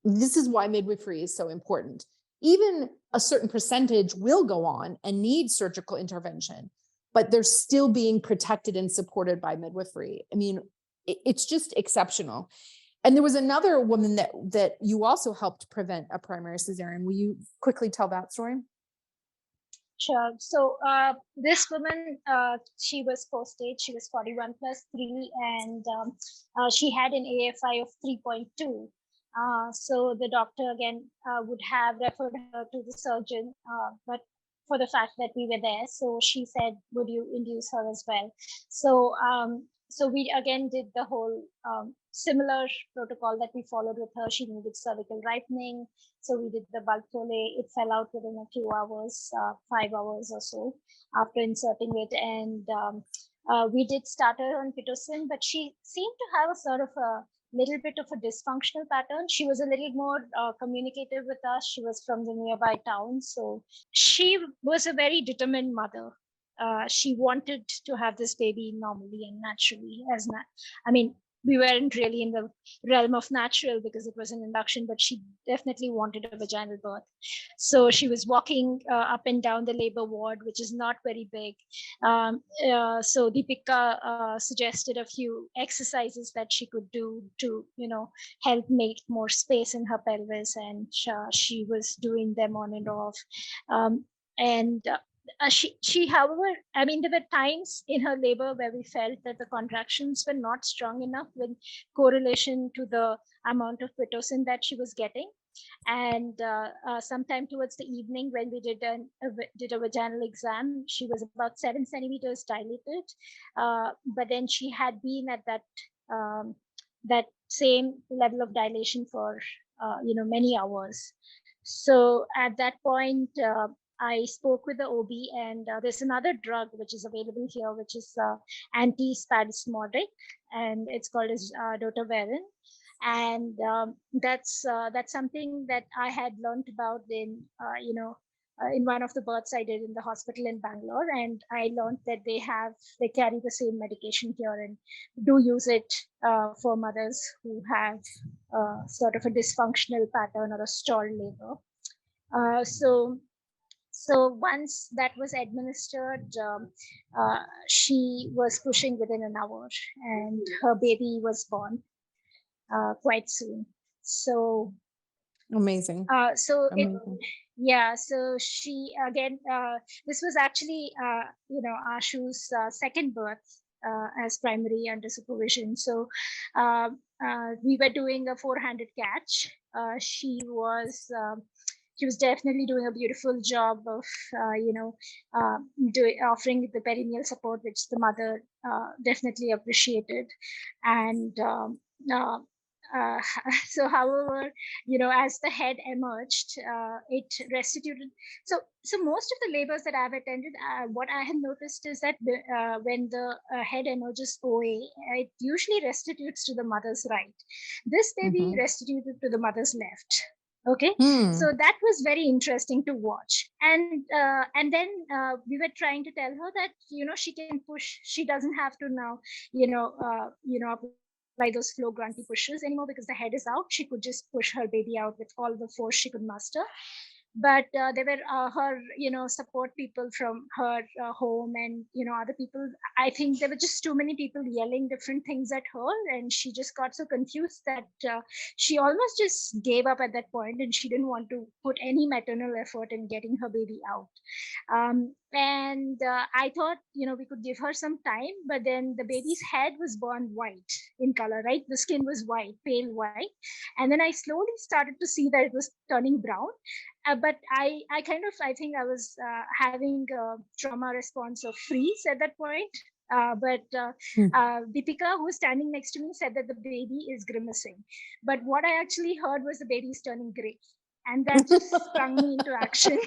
This is why midwifery is so important. Even a certain percentage will go on and need surgical intervention, but they're still being protected and supported by midwifery. I mean, it's just exceptional. And there was another woman that you also helped prevent a primary cesarean. Will you quickly tell that story? Sure. So this woman, she was post-age. She was 41 plus 3, and she had an AFI of 3.2. So the doctor again would have referred her to the surgeon, but for the fact that we were there, so she said, "Would you induce her as well?" So so we again did the whole similar protocol that we followed with her. She needed cervical ripening, so we did the bulk Foley. It fell out within a few hours, 5 hours or so after inserting it, and we did start her on Pitocin, but she seemed to have a sort of a little bit of a dysfunctional pattern. She was a little more communicative with us. She was from the nearby town, so she was a very determined mother. She wanted to have this baby normally and naturally. I mean, we weren't really in the realm of natural because it was an induction, but she definitely wanted a vaginal birth. So she was walking up and down the labor ward, which is not very big. So Deepika suggested a few exercises that she could do to, help make more space in her pelvis, and she was doing them on and off. She, however, I mean, there were times in her labor where we felt that the contractions were not strong enough with correlation to the amount of Pitocin that she was getting. And sometime towards the evening, when we did a vaginal exam, she was about 7 centimeters dilated, but then she had been at that same level of dilation for many hours. So at that point, I spoke with the OB, and there's another drug which is available here, which is antispasmodic, and it's called as dotaverin. And that's something that I had learned about in one of the births I did in the hospital in Bangalore, and I learned that they carry the same medication here and do use it for mothers who have sort of a dysfunctional pattern or a stalled labor. So once that was administered, she was pushing within an hour, and her baby was born quite soon. So amazing. So she again. This was actually Ashu's second birth as primary under supervision. So we were doing a 400 catch. She was definitely doing a beautiful job of, offering the perineal support, which the mother definitely appreciated. And so, however, as the head emerged, it restituted. So most of the labors that I've attended, what I have noticed is that when the head emerges OA, it usually restitutes to the mother's right. This baby restituted to the mother's left. Okay, so that was very interesting to watch, and then we were trying to tell her that she can push. She doesn't have to now apply those flow grunty pushes anymore because the head is out. She could just push her baby out with all the force she could muster. But there were her support people from her home, and other people. I think there were just too many people yelling different things at her, and she just got so confused that she almost just gave up at that point, and she didn't want to put any maternal effort in getting her baby out. And I thought we could give her some time, but then the baby's head was born white in color, right? The skin was white, pale white, and then I slowly started to see that it was turning brown. But I think I was having a trauma response of freeze at that point. But Deepika, who was standing next to me, said that the baby is grimacing. But what I actually heard was the baby is turning gray. And that just sprung me into action.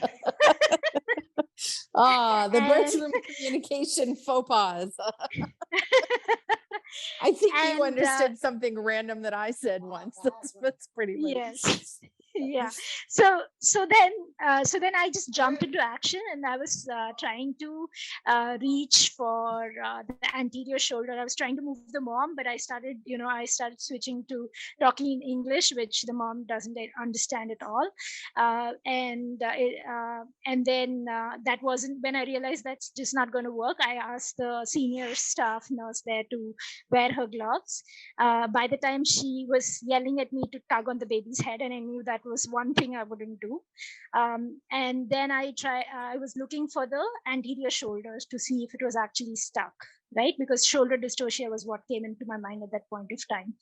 The birth room communication faux pas. I think you understood something random that I said once. That's pretty funny. Yes. Yeah. So then I just jumped into action, and I was trying to reach for the anterior shoulder. I was trying to move the mom, but I started switching to talking in English, which the mom doesn't understand at all. And then that wasn't when I realized that's just not going to work. I asked the senior staff nurse there to wear her gloves. By the time she was yelling at me to tug on the baby's head, and I knew that was one thing I wouldn't do. And then I was looking for the anterior shoulders to see if it was actually stuck, right? Because shoulder dystocia was what came into my mind at that point of time.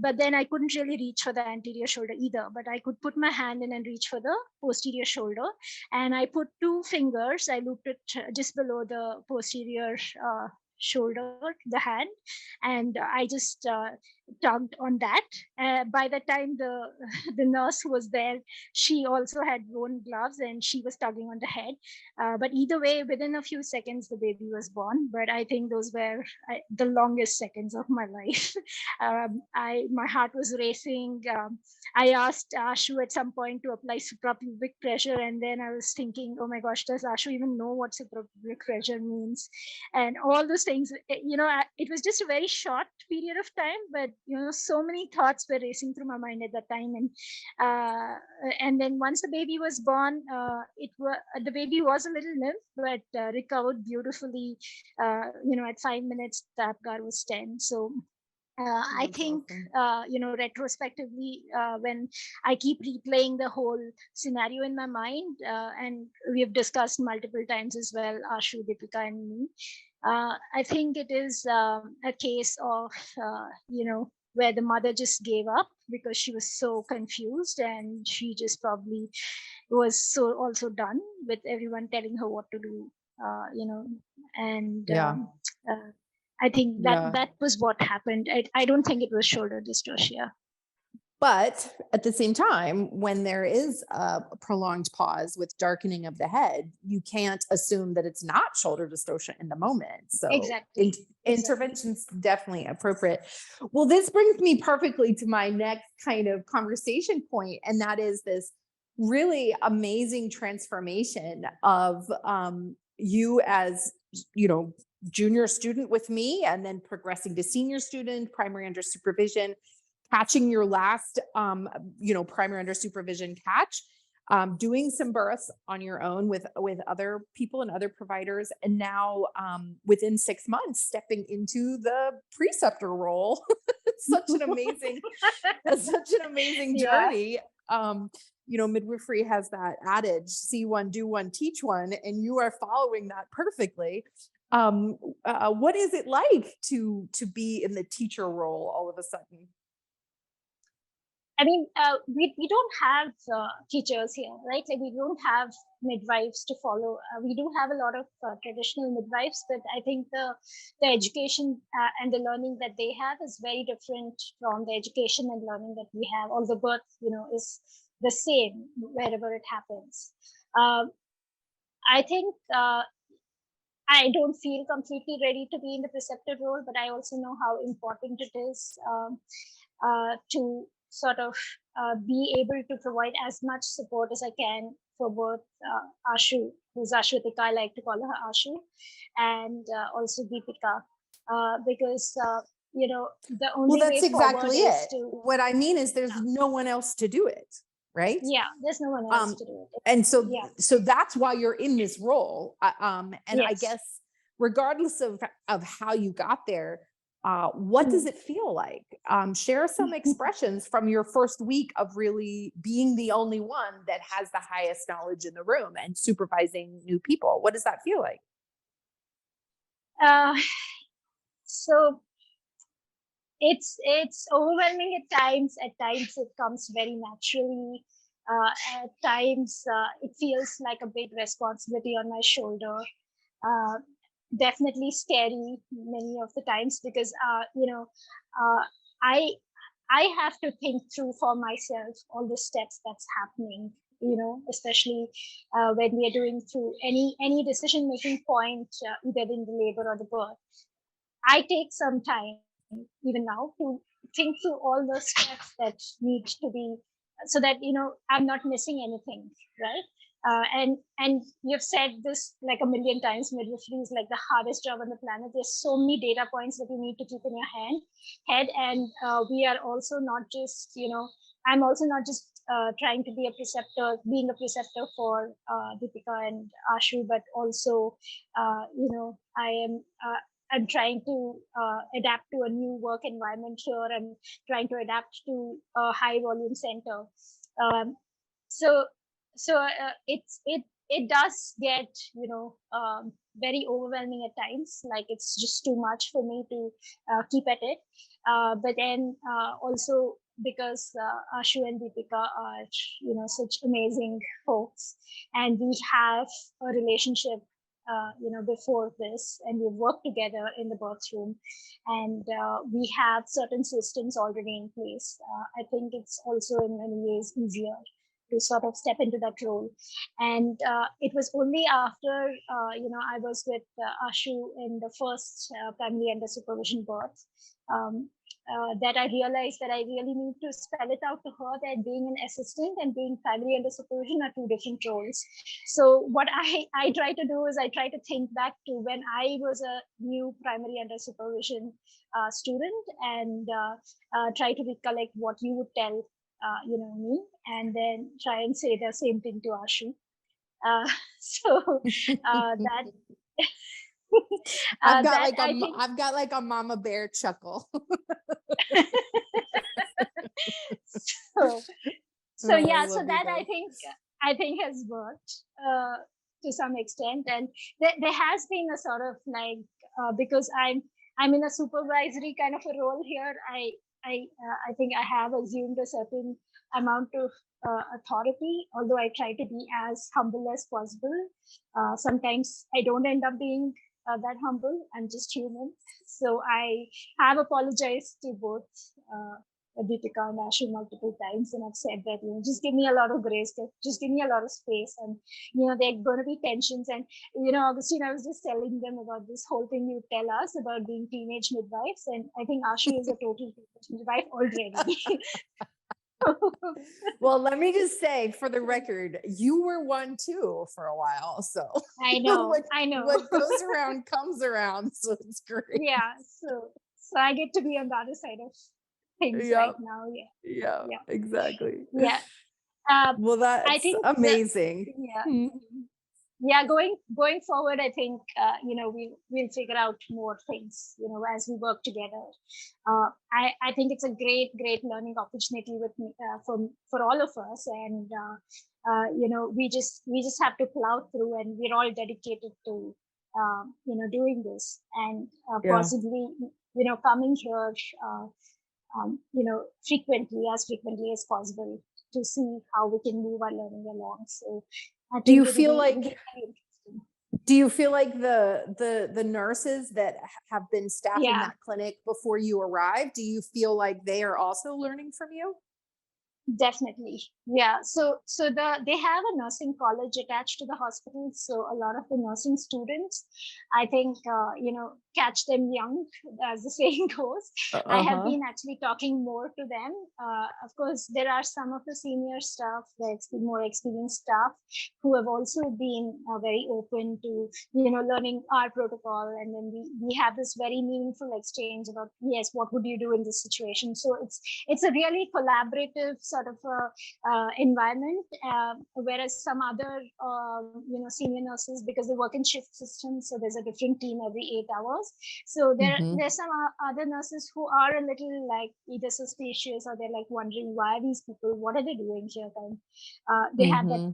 But then I couldn't really reach for the anterior shoulder either, but I could put my hand in and reach for the posterior shoulder. And I put two fingers, I looped it just below the posterior shoulder, the hand, and I just tugged on that. By the time the the nurse who was there, she also had worn gloves and she was tugging on the head. But either way, within a few seconds, the baby was born. But I think those were the longest seconds of my life. My heart was racing. I asked Ashu at some point to apply suprapubic pressure, and then I was thinking, oh my gosh, does Ashu even know what suprapubic pressure means? And all those things, it was just a very short period of time, but so many thoughts were racing through my mind at that time. And then once the baby was born, the baby was a little limp, but recovered beautifully. At 5 minutes, the Apgar was 10. So I think, retrospectively, when I keep replaying the whole scenario in my mind, and we have discussed multiple times as well, Ashu, Deepika, and me, I think it is a case of, where the mother just gave up because she was so confused, and she just probably was so also done with everyone telling her what to do, and I think that was what happened. I don't think it was shoulder dystocia. But at the same time, when there is a prolonged pause with darkening of the head, you can't assume that it's not shoulder dystocia in the moment. So exactly. Intervention's definitely appropriate. Well, this brings me perfectly to my next kind of conversation point, and that is this really amazing transformation of you as, junior student with me, and then progressing to senior student, primary under supervision, catching your last, primary under supervision catch, doing some births on your own with other people and other providers. And now within 6 months, stepping into the preceptor role. It's such an amazing journey. Midwifery has that adage, see one, do one, teach one, and you are following that perfectly. What is it like to be in the teacher role all of a sudden? I mean, we don't have teachers here, right? Like, we don't have midwives to follow. We do have a lot of traditional midwives, but I think the education and the learning that they have is very different from the education and learning that we have. Although birth, is the same wherever it happens. I think I don't feel completely ready to be in the preceptor role, but I also know how important it is to sort of be able to provide as much support as I can for both Ashu, who's Ashwathika, I like to call her Ashu, and also Deepika, because the only that's way exactly forward it. What I mean is there's no one else to do it, right? Yeah, there's no one else to do it. And so that's why you're in this role. And yes. I guess regardless of how you got there, what does it feel like? Share some expressions from your first week of really being the only one that has the highest knowledge in the room and supervising new people. What does that feel like? So it's overwhelming at times. At times it comes very naturally. At times it feels like a big responsibility on my shoulder. Definitely scary many of the times, because I have to think through for myself all the steps that's happening, especially when we are doing through any decision making point, either in the labor or the birth. I take some time even now to think through all the steps that need to be so that I'm not missing anything, right? And you've said this like a million times, midwifery is like the hardest job on the planet. There's so many data points that you need to keep in your head, and we are also not just I'm also not just trying to be a preceptor, being a preceptor for Deepika and Ashu, but also I am I'm trying to adapt to a new work environment here. I'm trying to adapt to a high volume center. Um, so it does get very overwhelming at times. Like it's just too much for me to keep at it. But then also because Ashu and Deepika are such amazing folks, and we have a relationship before this, and we've worked together in the birthroom, and we have certain systems already in place. I think it's also in many ways easier to sort of step into that role. And it was only after I was with Ashu in the first primary under supervision birth that I realized that I really need to spell it out to her that being an assistant and being primary under supervision are two different roles. So what I try to do is I try to think back to when I was a new primary under supervision student, and try to recollect what you would tell me, and then try and say the same thing to Ashu. So that I've got like a mama bear chuckle. so yeah, so that I think has worked to some extent, and there has been a sort of like because I'm in a supervisory kind of a role here. I think I have assumed a certain amount of authority, although I try to be as humble as possible. Sometimes I don't end up being that humble. I'm just human. So I have apologized to both Deepika and Ashu multiple times, and I've said that, just give me a lot of grace, just give me a lot of space, and there are going to be tensions. And Augustine, I was just telling them about this whole thing you tell us about being teenage midwives, and I think Ashu is a total teenage midwife already. Well, let me just say, for the record, you were one too for a while. So I know. What goes around comes around. So it's great. Yeah. So I get to be on the other side of things right now. Yeah, exactly. Yeah. Well, that's amazing. Going forward, I think we'll figure out more things as we work together. I think it's a great learning opportunity with for all of us, and we just have to plow through, and we're all dedicated to doing this, and possibly coming here as frequently as possible to see how we can move our learning along. So do you feel like the nurses that have been staffing that clinic before you arrived, do you feel like they are also learning from you? Definitely. Yeah. So they have a nursing college attached to the hospital. So a lot of the nursing students, I think, catch them young, as the saying goes. I have been actually talking more to them. Of course, there are some of the senior staff, the more experienced staff, who have also been very open to, learning our protocol. And then we have this very meaningful exchange about, yes, what would you do in this situation? So it's a really collaborative sort of environment, whereas some other senior nurses, because they work in shift systems, so there's a different team every 8 hours. So there's some other nurses who are a little like either suspicious, or they're like wondering, why are these people, what are they doing here? They have that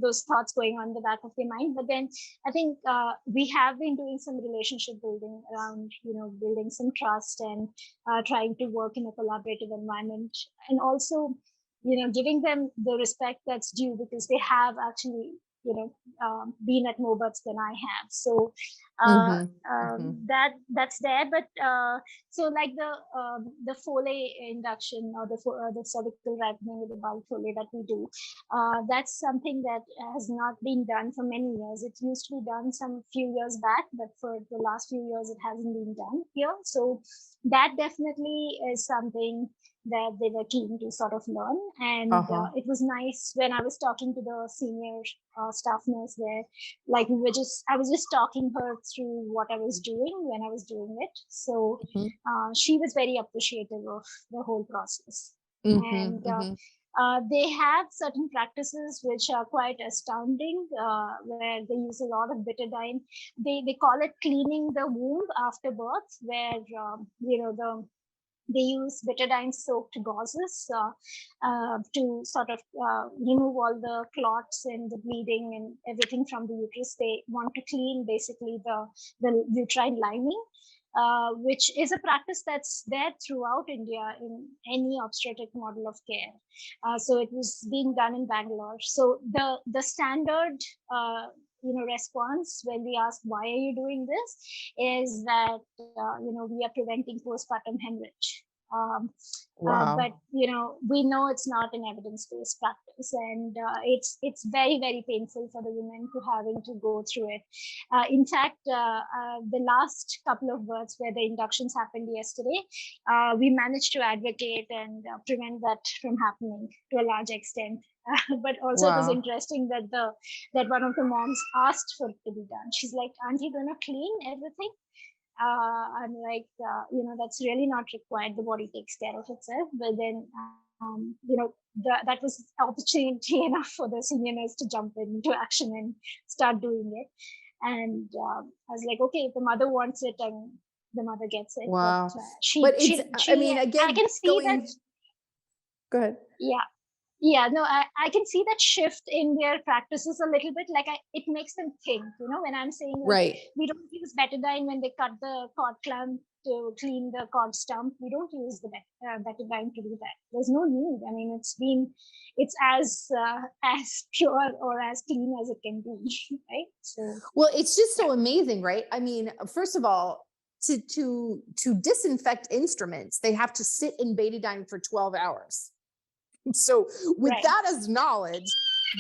those thoughts going on in the back of their mind. But then I think we have been doing some relationship building around building some trust, and trying to work in a collaborative environment, and also giving them the respect that's due, because they have actually been at more births than I have. So that's there. But so like the Foley induction, or the cervical ripening with the bulk Foley that we do, that's something that has not been done for many years. It used to be done some few years back, but for the last few years it hasn't been done here. So that definitely is something that they were keen to sort of learn. And it was nice when I was talking to the senior staff nurse there, like I was just talking her through what I was doing when I was doing it. So she was very appreciative of the whole process. And they have certain practices which are quite astounding, where they use a lot of betadine. They call it cleaning the womb after birth, where they use betadine-soaked gauzes to sort of remove all the clots and the bleeding and everything from the uterus. They want to clean basically the uterine lining, which is a practice that's there throughout India in any obstetric model of care. So it was being done in Bangalore. So the standard response when we ask why are you doing this is that we are preventing postpartum hemorrhage. But we know it's not an evidence-based practice, and it's very, very painful for the women who having to go through it. In fact, the last couple of births where the inductions happened yesterday, we managed to advocate and prevent that from happening to a large extent. But also it was interesting that one of the moms asked for it to be done. She's like, "Aren't you going to clean everything?" I'm like, that's really not required. The body takes care of itself. But then, that was opportunity enough for the senior nurse to jump into action and start doing it. And I was like, okay, if the mother wants it, and the mother gets it. Wow. But I can see that. Go ahead. Yeah, no, I can see that shift in their practices a little bit. Like it makes them think, when I'm saying we don't use betadine when they cut the cord clamp to clean the cord stump. We don't use the betadine to do that. There's no need. I mean, it's as pure or as clean as it can be, right? So, well, it's just so amazing, right? I mean, first of all, to disinfect instruments, they have to sit in betadine for 12 hours. So with that as knowledge,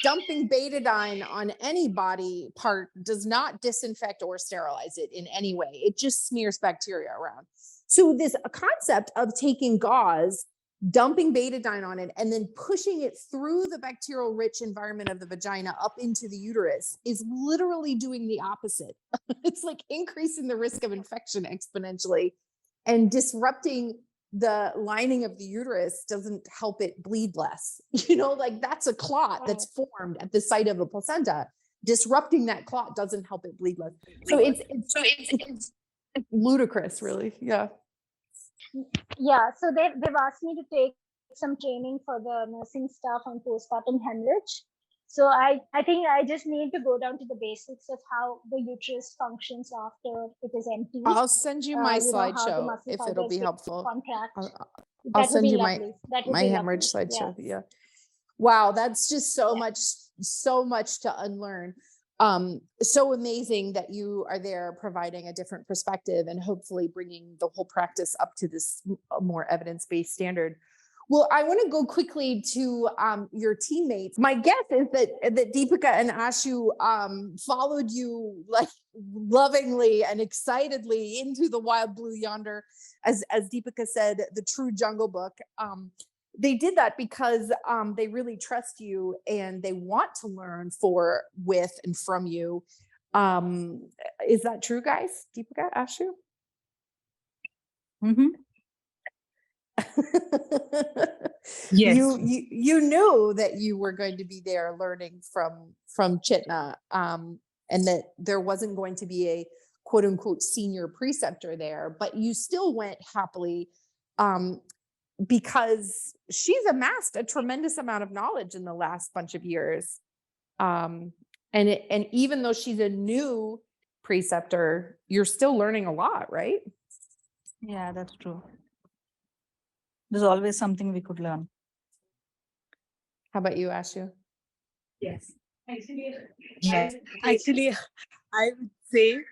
dumping betadine on any body part does not disinfect or sterilize it in any way. It just smears bacteria around. So this concept of taking gauze, dumping betadine on it, and then pushing it through the bacterial rich environment of the vagina up into the uterus is literally doing the opposite. It's like increasing the risk of infection exponentially and disrupting the lining of the uterus doesn't help it bleed less. Like that's a clot that's formed at the site of a placenta. Disrupting that clot doesn't help it bleed less. So it's ludicrous, really. Yeah. Yeah. So they've asked me to take some training for the nursing staff on postpartum hemorrhage. So I think I just need to go down to the basics of how the uterus functions after it is empty. I'll send you my slideshow if it'll be helpful. I'll send you my hemorrhage slideshow. Yeah. Wow, that's just so much to unlearn. So amazing that you are there providing a different perspective and hopefully bringing the whole practice up to this more evidence-based standard. Well, I want to go quickly to your teammates. My guess is that Deepika and Ashu followed you like lovingly and excitedly into the wild blue yonder, as Deepika said, the true Jungle Book. They did that because they really trust you and they want to learn with and from you. Is that true, guys? Deepika, Ashu? Mm-hmm. Yes. You knew that you were going to be there learning from Chetana, and that there wasn't going to be a quote unquote senior preceptor there, but you still went happily because she's amassed a tremendous amount of knowledge in the last bunch of years. And even though she's a new preceptor, you're still learning a lot, right? Yeah, that's true. There's always something we could learn. How about you, Ashu? Yes. Actually, I would say,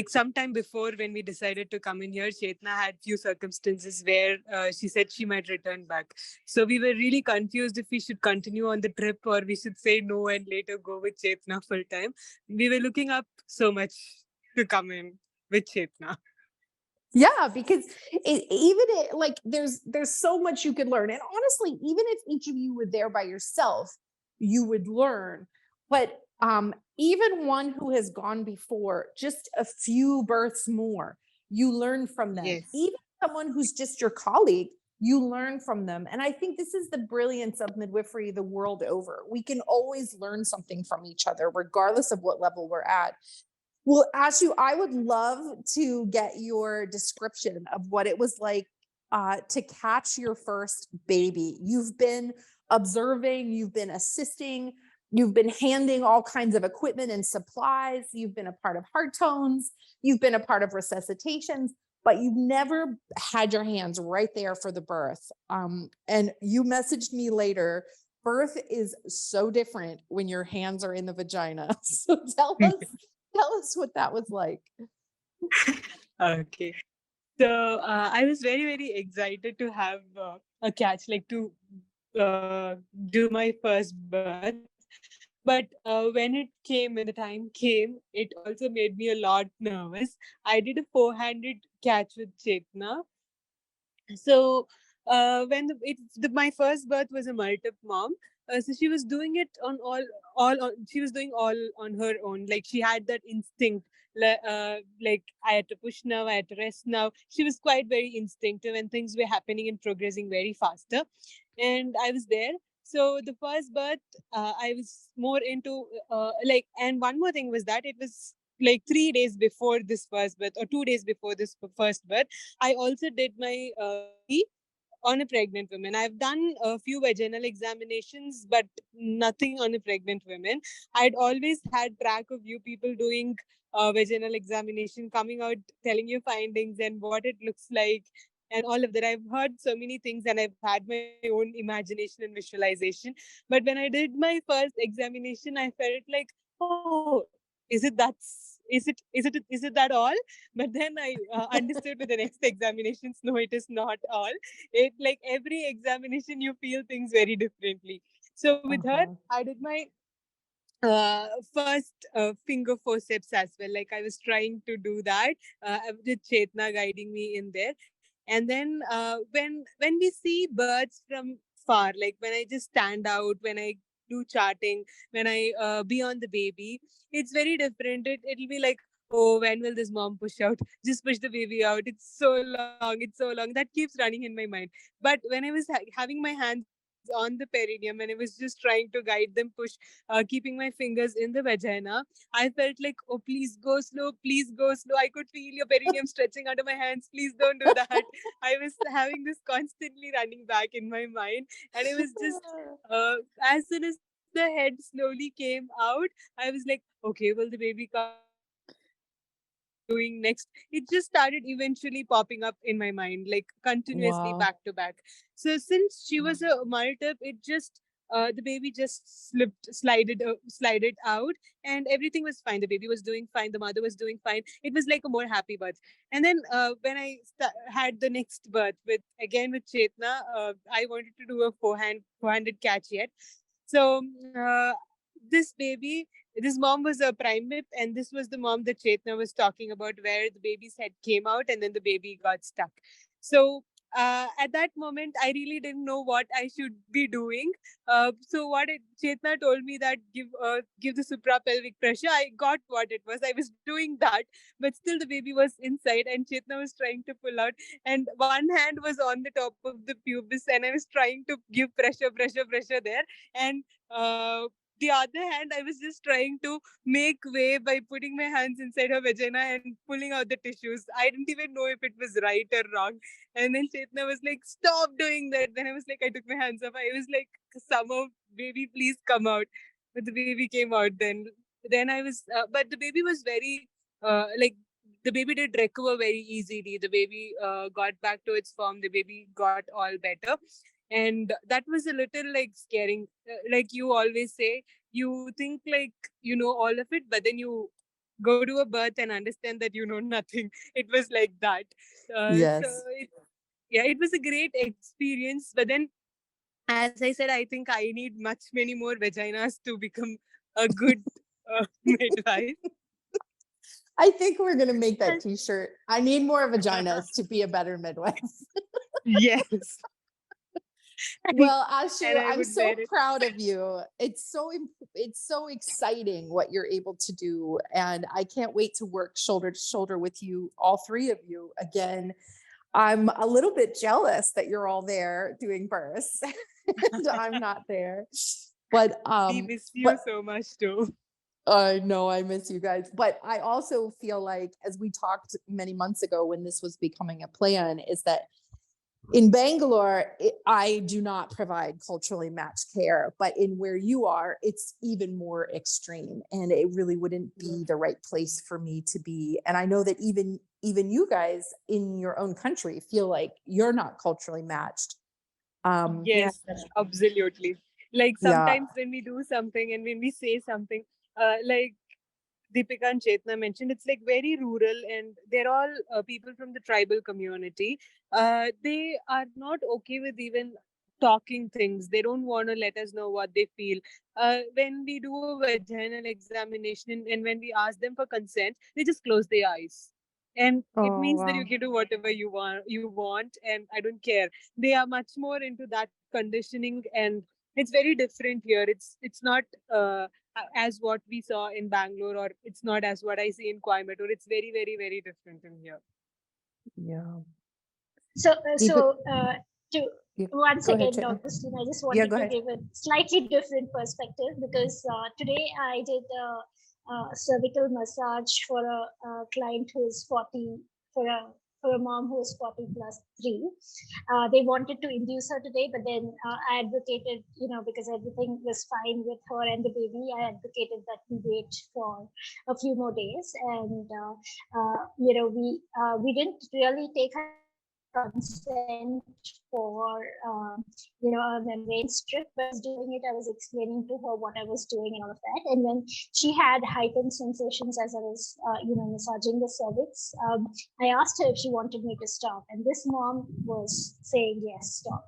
sometime before when we decided to come in here, Chetana had few circumstances where she said she might return back. So we were really confused if we should continue on the trip or we should say no and later go with Chetana full time. We were looking up so much to come in with Chetana. Yeah, because like there's so much you could learn. And honestly, even if each of you were there by yourself, you would learn. But even one who has gone before, just a few births more, you learn from them. Yes. Even someone who's just your colleague, you learn from them. And I think this is the brilliance of midwifery the world over. We can always learn something from each other, regardless of what level we're at. Well, Ashu, I would love to get your description of what it was like to catch your first baby. You've been observing, you've been assisting, you've been handing all kinds of equipment and supplies, you've been a part of heart tones, you've been a part of resuscitations, but you've never had your hands right there for the birth. And you messaged me later, birth is so different when your hands are in the vagina. So tell us what that was like. Okay. So I was very, very excited to have a catch, like to do my first birth. But when the time came, it also made me a lot nervous. I did a four-handed catch with Chetna. So when my first birth was a multiple mom, so she was doing it on she was doing all on her own. Like she had that instinct, like I had to push now, I had to rest now. She was quite very instinctive, and things were happening and progressing very faster. And I was there. So the first birth, I was more into and one more thing was that it was like 3 days before this first birth or 2 days before this first birth. I also did my on a pregnant woman. I've done a few vaginal examinations, but nothing on a pregnant woman. I'd always had track of you people doing vaginal examination, coming out, telling you findings and what it looks like and all of that. I've heard so many things and I've had my own imagination and visualization. But when I did my first examination, I felt like, oh, is it that all? But then I understood with the next examinations, no, it is not all. It like every examination you feel things very differently. So with her, I did my first finger forceps as well. Like I was trying to do that with Chetna guiding me in there. And then when we see birds from far, like when I just stand out, when I do charting, when I be on the baby, it's very different. It'll be like, oh, when will this mom push out? Just push the baby out. It's so long. It's so long. That keeps running in my mind. But when I was having my hands on the perineum and I was just trying to guide them, push, keeping my fingers in the vagina, I felt like, oh, please go slow. Please go slow. I could feel your perineum stretching under my hands. Please don't do that. I was having this constantly running back in my mind. And it was just, as soon as the head slowly came out, I was like, okay, will the baby come next? What should I be doing next? It just started eventually popping up in my mind, like continuously back to back. So since she was a multip, it just the baby just slided out, and everything was fine. The baby was doing fine. The mother was doing fine. It was like a more happy birth. And then when I had the next birth with Chetna, I wanted to do a four-handed catch yet. So this baby, this mom was a primate, and this was the mom that Chetna was talking about, where the baby's head came out and then the baby got stuck. So at that moment, I really didn't know what I should be doing. So Chetna told me that give the suprapelvic pressure. I got what it was. I was doing that, but still the baby was inside, and Chetna was trying to pull out. And one hand was on the top of the pubis, and I was trying to give pressure there. And the other hand, I was just trying to make way by putting my hands inside her vagina and pulling out the tissues. I didn't even know if it was right or wrong. And then Chetna was like, stop doing that. Then I was like, I took my hands off. I was like, somehow, baby, please come out. But the baby came out then. Then I was, but the baby was very, the baby did recover very easily. The baby got back to its form. The baby got all better. And that was a little like scaring. Like you always say, you think like you know all of it, but then you go to a birth and understand that you know nothing. It was like that. Yes. So it was a great experience. But then, as I said, I think I need many more vaginas to become a good midwife. I think we're going to make that t-shirt. I need more vaginas to be a better midwife. Yes. Well, Ashu, And I I'm would so wear it. proud of you. It's so exciting what you're able to do. And I can't wait to work shoulder to shoulder with you, all three of you again. I'm a little bit jealous that you're all there doing births and I'm not there. But We miss you so much too. I know I miss you guys. But I also feel like, as we talked many months ago when this was becoming a plan, is that in Bangalore, I do not provide culturally matched care, but in where you are, it's even more extreme, and it really wouldn't be the right place for me to be. And I know that even you guys in your own country feel like you're not culturally matched. Yes, absolutely. Like Yeah. sometimes when we do something and when we say something, like Deepika and Chetana mentioned, it's like very rural, and they're all people from the tribal community. They are not okay with even talking things. They don't want to let us know what they feel. When we do a vaginal examination and when we ask them for consent, they just close their eyes. And it Oh, means that wow. you can do whatever you want, and I don't care. They are much more into that conditioning, and it's very different here. It's not as what we saw in Bangalore, or it's not as what I see in Coimbatore. It's very, very, very different in here. Yeah. So, to Yeah. one Go ahead, second, Chetna. Augustine, I just Yeah, wanted go to ahead. give a slightly different perspective because today I did a cervical massage for a client who is 40, for a mom who is 40 plus 3. They wanted to induce her today, but then I advocated, because everything was fine with her and the baby, I advocated that we wait for a few more days. And, we didn't really take her consent for a membrane strip, but I was doing it. I was explaining to her what I was doing and all of that, and then she had heightened sensations as I was massaging the cervix. I asked her if she wanted me to stop, and this mom was saying yes, stop.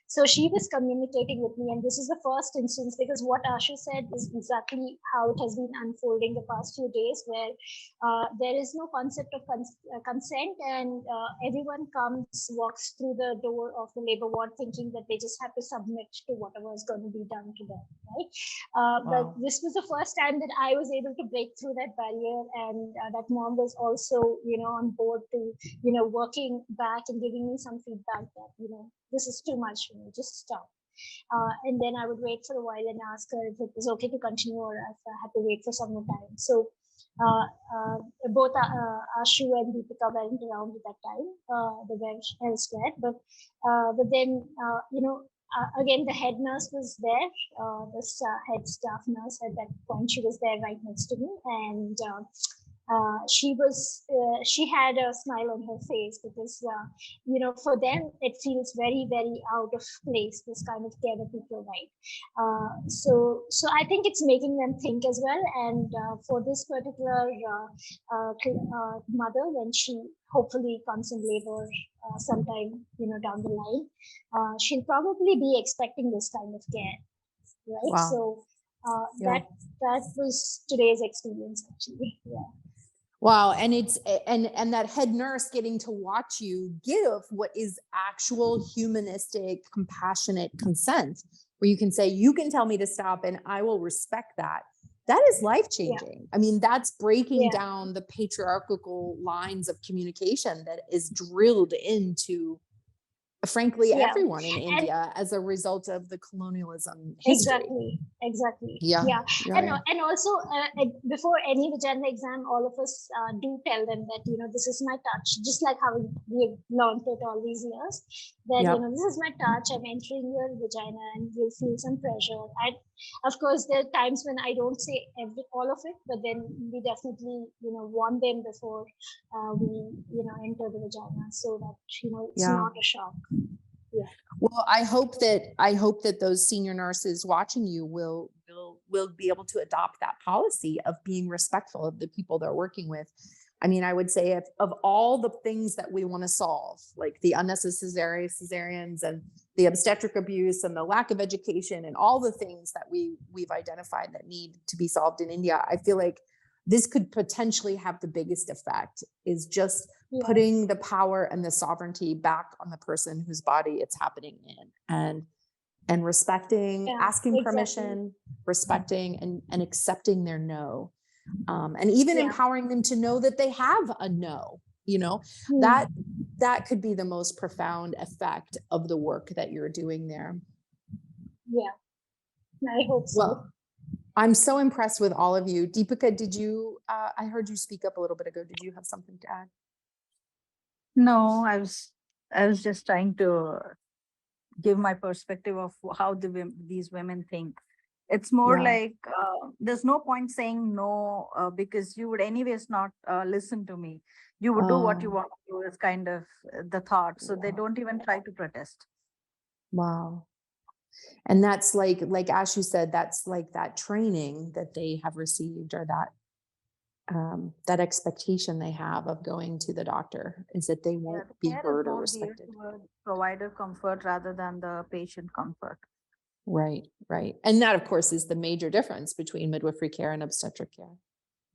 So she was communicating with me, and this is the first instance, because what Ashu said is exactly how it has been unfolding the past few days, where there is no concept of consent, and everyone walks through the door of the labor ward thinking that they just have to submit to whatever is going to be done to them, right? But this was the first time that I was able to break through that barrier, and that mom was also, on board to, working back and giving me some feedback that, this is too much for me, just stop. And then I would wait for a while and ask her if it was okay to continue or if I had to wait for some more time. So both Ashu and Deepika weren't around at that time. They were elsewhere. But then, again, the head nurse was there. This head staff nurse at that point, she was there right next to me. And she had a smile on her face because for them it feels very, very out of place, this kind of care that we provide. So I think it's making them think as well. And for this particular mother, when she hopefully comes in labor sometime down the line, she'll probably be expecting this kind of care, right? Wow. So that was today's experience, actually. Yeah. Wow. And it's and that head nurse getting to watch you give what is actual humanistic, compassionate consent, where you can say, you can tell me to stop and I will respect that. That is life-changing. Yeah. I mean, that's breaking down the patriarchal lines of communication that is drilled into, frankly, everyone in India as a result of the colonialism history. Exactly. Yeah. And also before any vagina exam, all of us do tell them that this is my touch, just like how we've learned it all these years, that this is my touch, I'm entering your vagina and you'll feel some pressure. Of course, there are times when I don't say all of it, but then we definitely warn them before we enter the vagina, so that it's not a shock. Yeah. Well, I hope that those senior nurses watching you will be able to adopt that policy of being respectful of the people they're working with. I mean, I would say if of all the things that we want to solve, like the unnecessary cesareans and the obstetric abuse and the lack of education and all the things that we've identified that need to be solved in India, I feel like this could potentially have the biggest effect, is just putting the power and the sovereignty back on the person whose body it's happening in, and respecting, asking permission, respecting and accepting their no. And even empowering them to know that they have a no, that could be the most profound effect of the work that you're doing there. Yeah, I hope so. Well, I'm so impressed with all of you. Deepika, did you, I heard you speak up a little bit ago. Did you have something to add? No, I was just trying to give my perspective of how these women think. It's more like there's no point saying no because you would anyways not listen to me. You would do what you want to do is kind of the thought. So they don't even try to protest. Wow. And that's like Ashu said, that's like that training that they have received, or that expectation they have of going to the doctor, is that they won't be heard or respected. Provider comfort rather than the patient comfort. Right. And that, of course, is the major difference between midwifery care and obstetric care.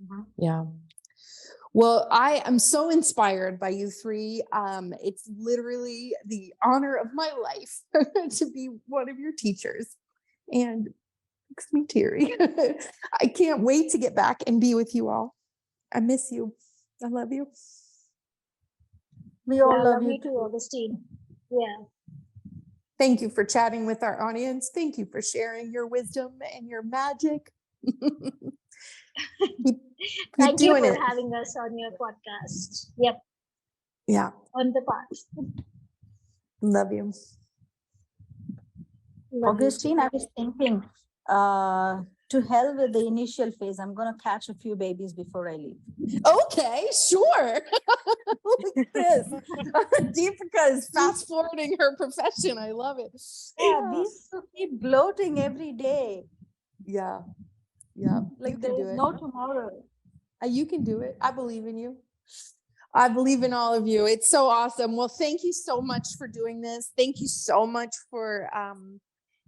Mm-hmm. Yeah. Well, I am so inspired by you three. It's literally the honor of my life to be one of your teachers, and makes me teary. I can't wait to get back and be with you all. I miss you. I love you. We all love you too, Augustine. Yeah. Thank you for chatting with our audience. Thank you for sharing your wisdom and your magic. Thank you for having us on your podcast. Yep. Yeah. On the path. Love you. Augustine, I was thinking, to hell with the initial phase. I'm going to catch a few babies before I leave. Okay, sure. Look at this. Deepika is fast forwarding her profession. I love it. Yeah, these keep bloating every day. Yeah. Like there is no tomorrow. You can do it. I believe in you. I believe in all of you. It's so awesome. Well, thank you so much for doing this. Thank you so much for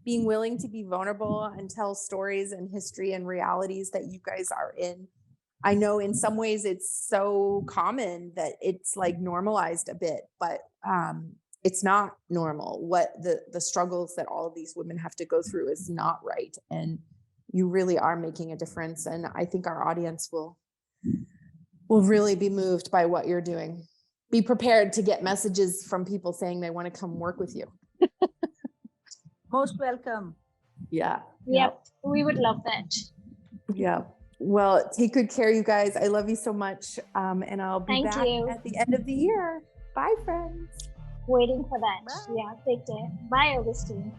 being willing to be vulnerable and tell stories and history and realities that you guys are in. I know in some ways it's so common that it's like normalized a bit, but it's not normal. What the struggles that all of these women have to go through is not right. And you really are making a difference. And I think our audience will really be moved by what you're doing. Be prepared to get messages from people saying they want to come work with you. Most welcome. Yeah. Yep. We would love that. Yeah. Well, take good care, you guys. I love you so much. And I'll be back at the end of the year. Bye, friends. Waiting for that. Bye. Yeah. Take care. Bye, Augustine.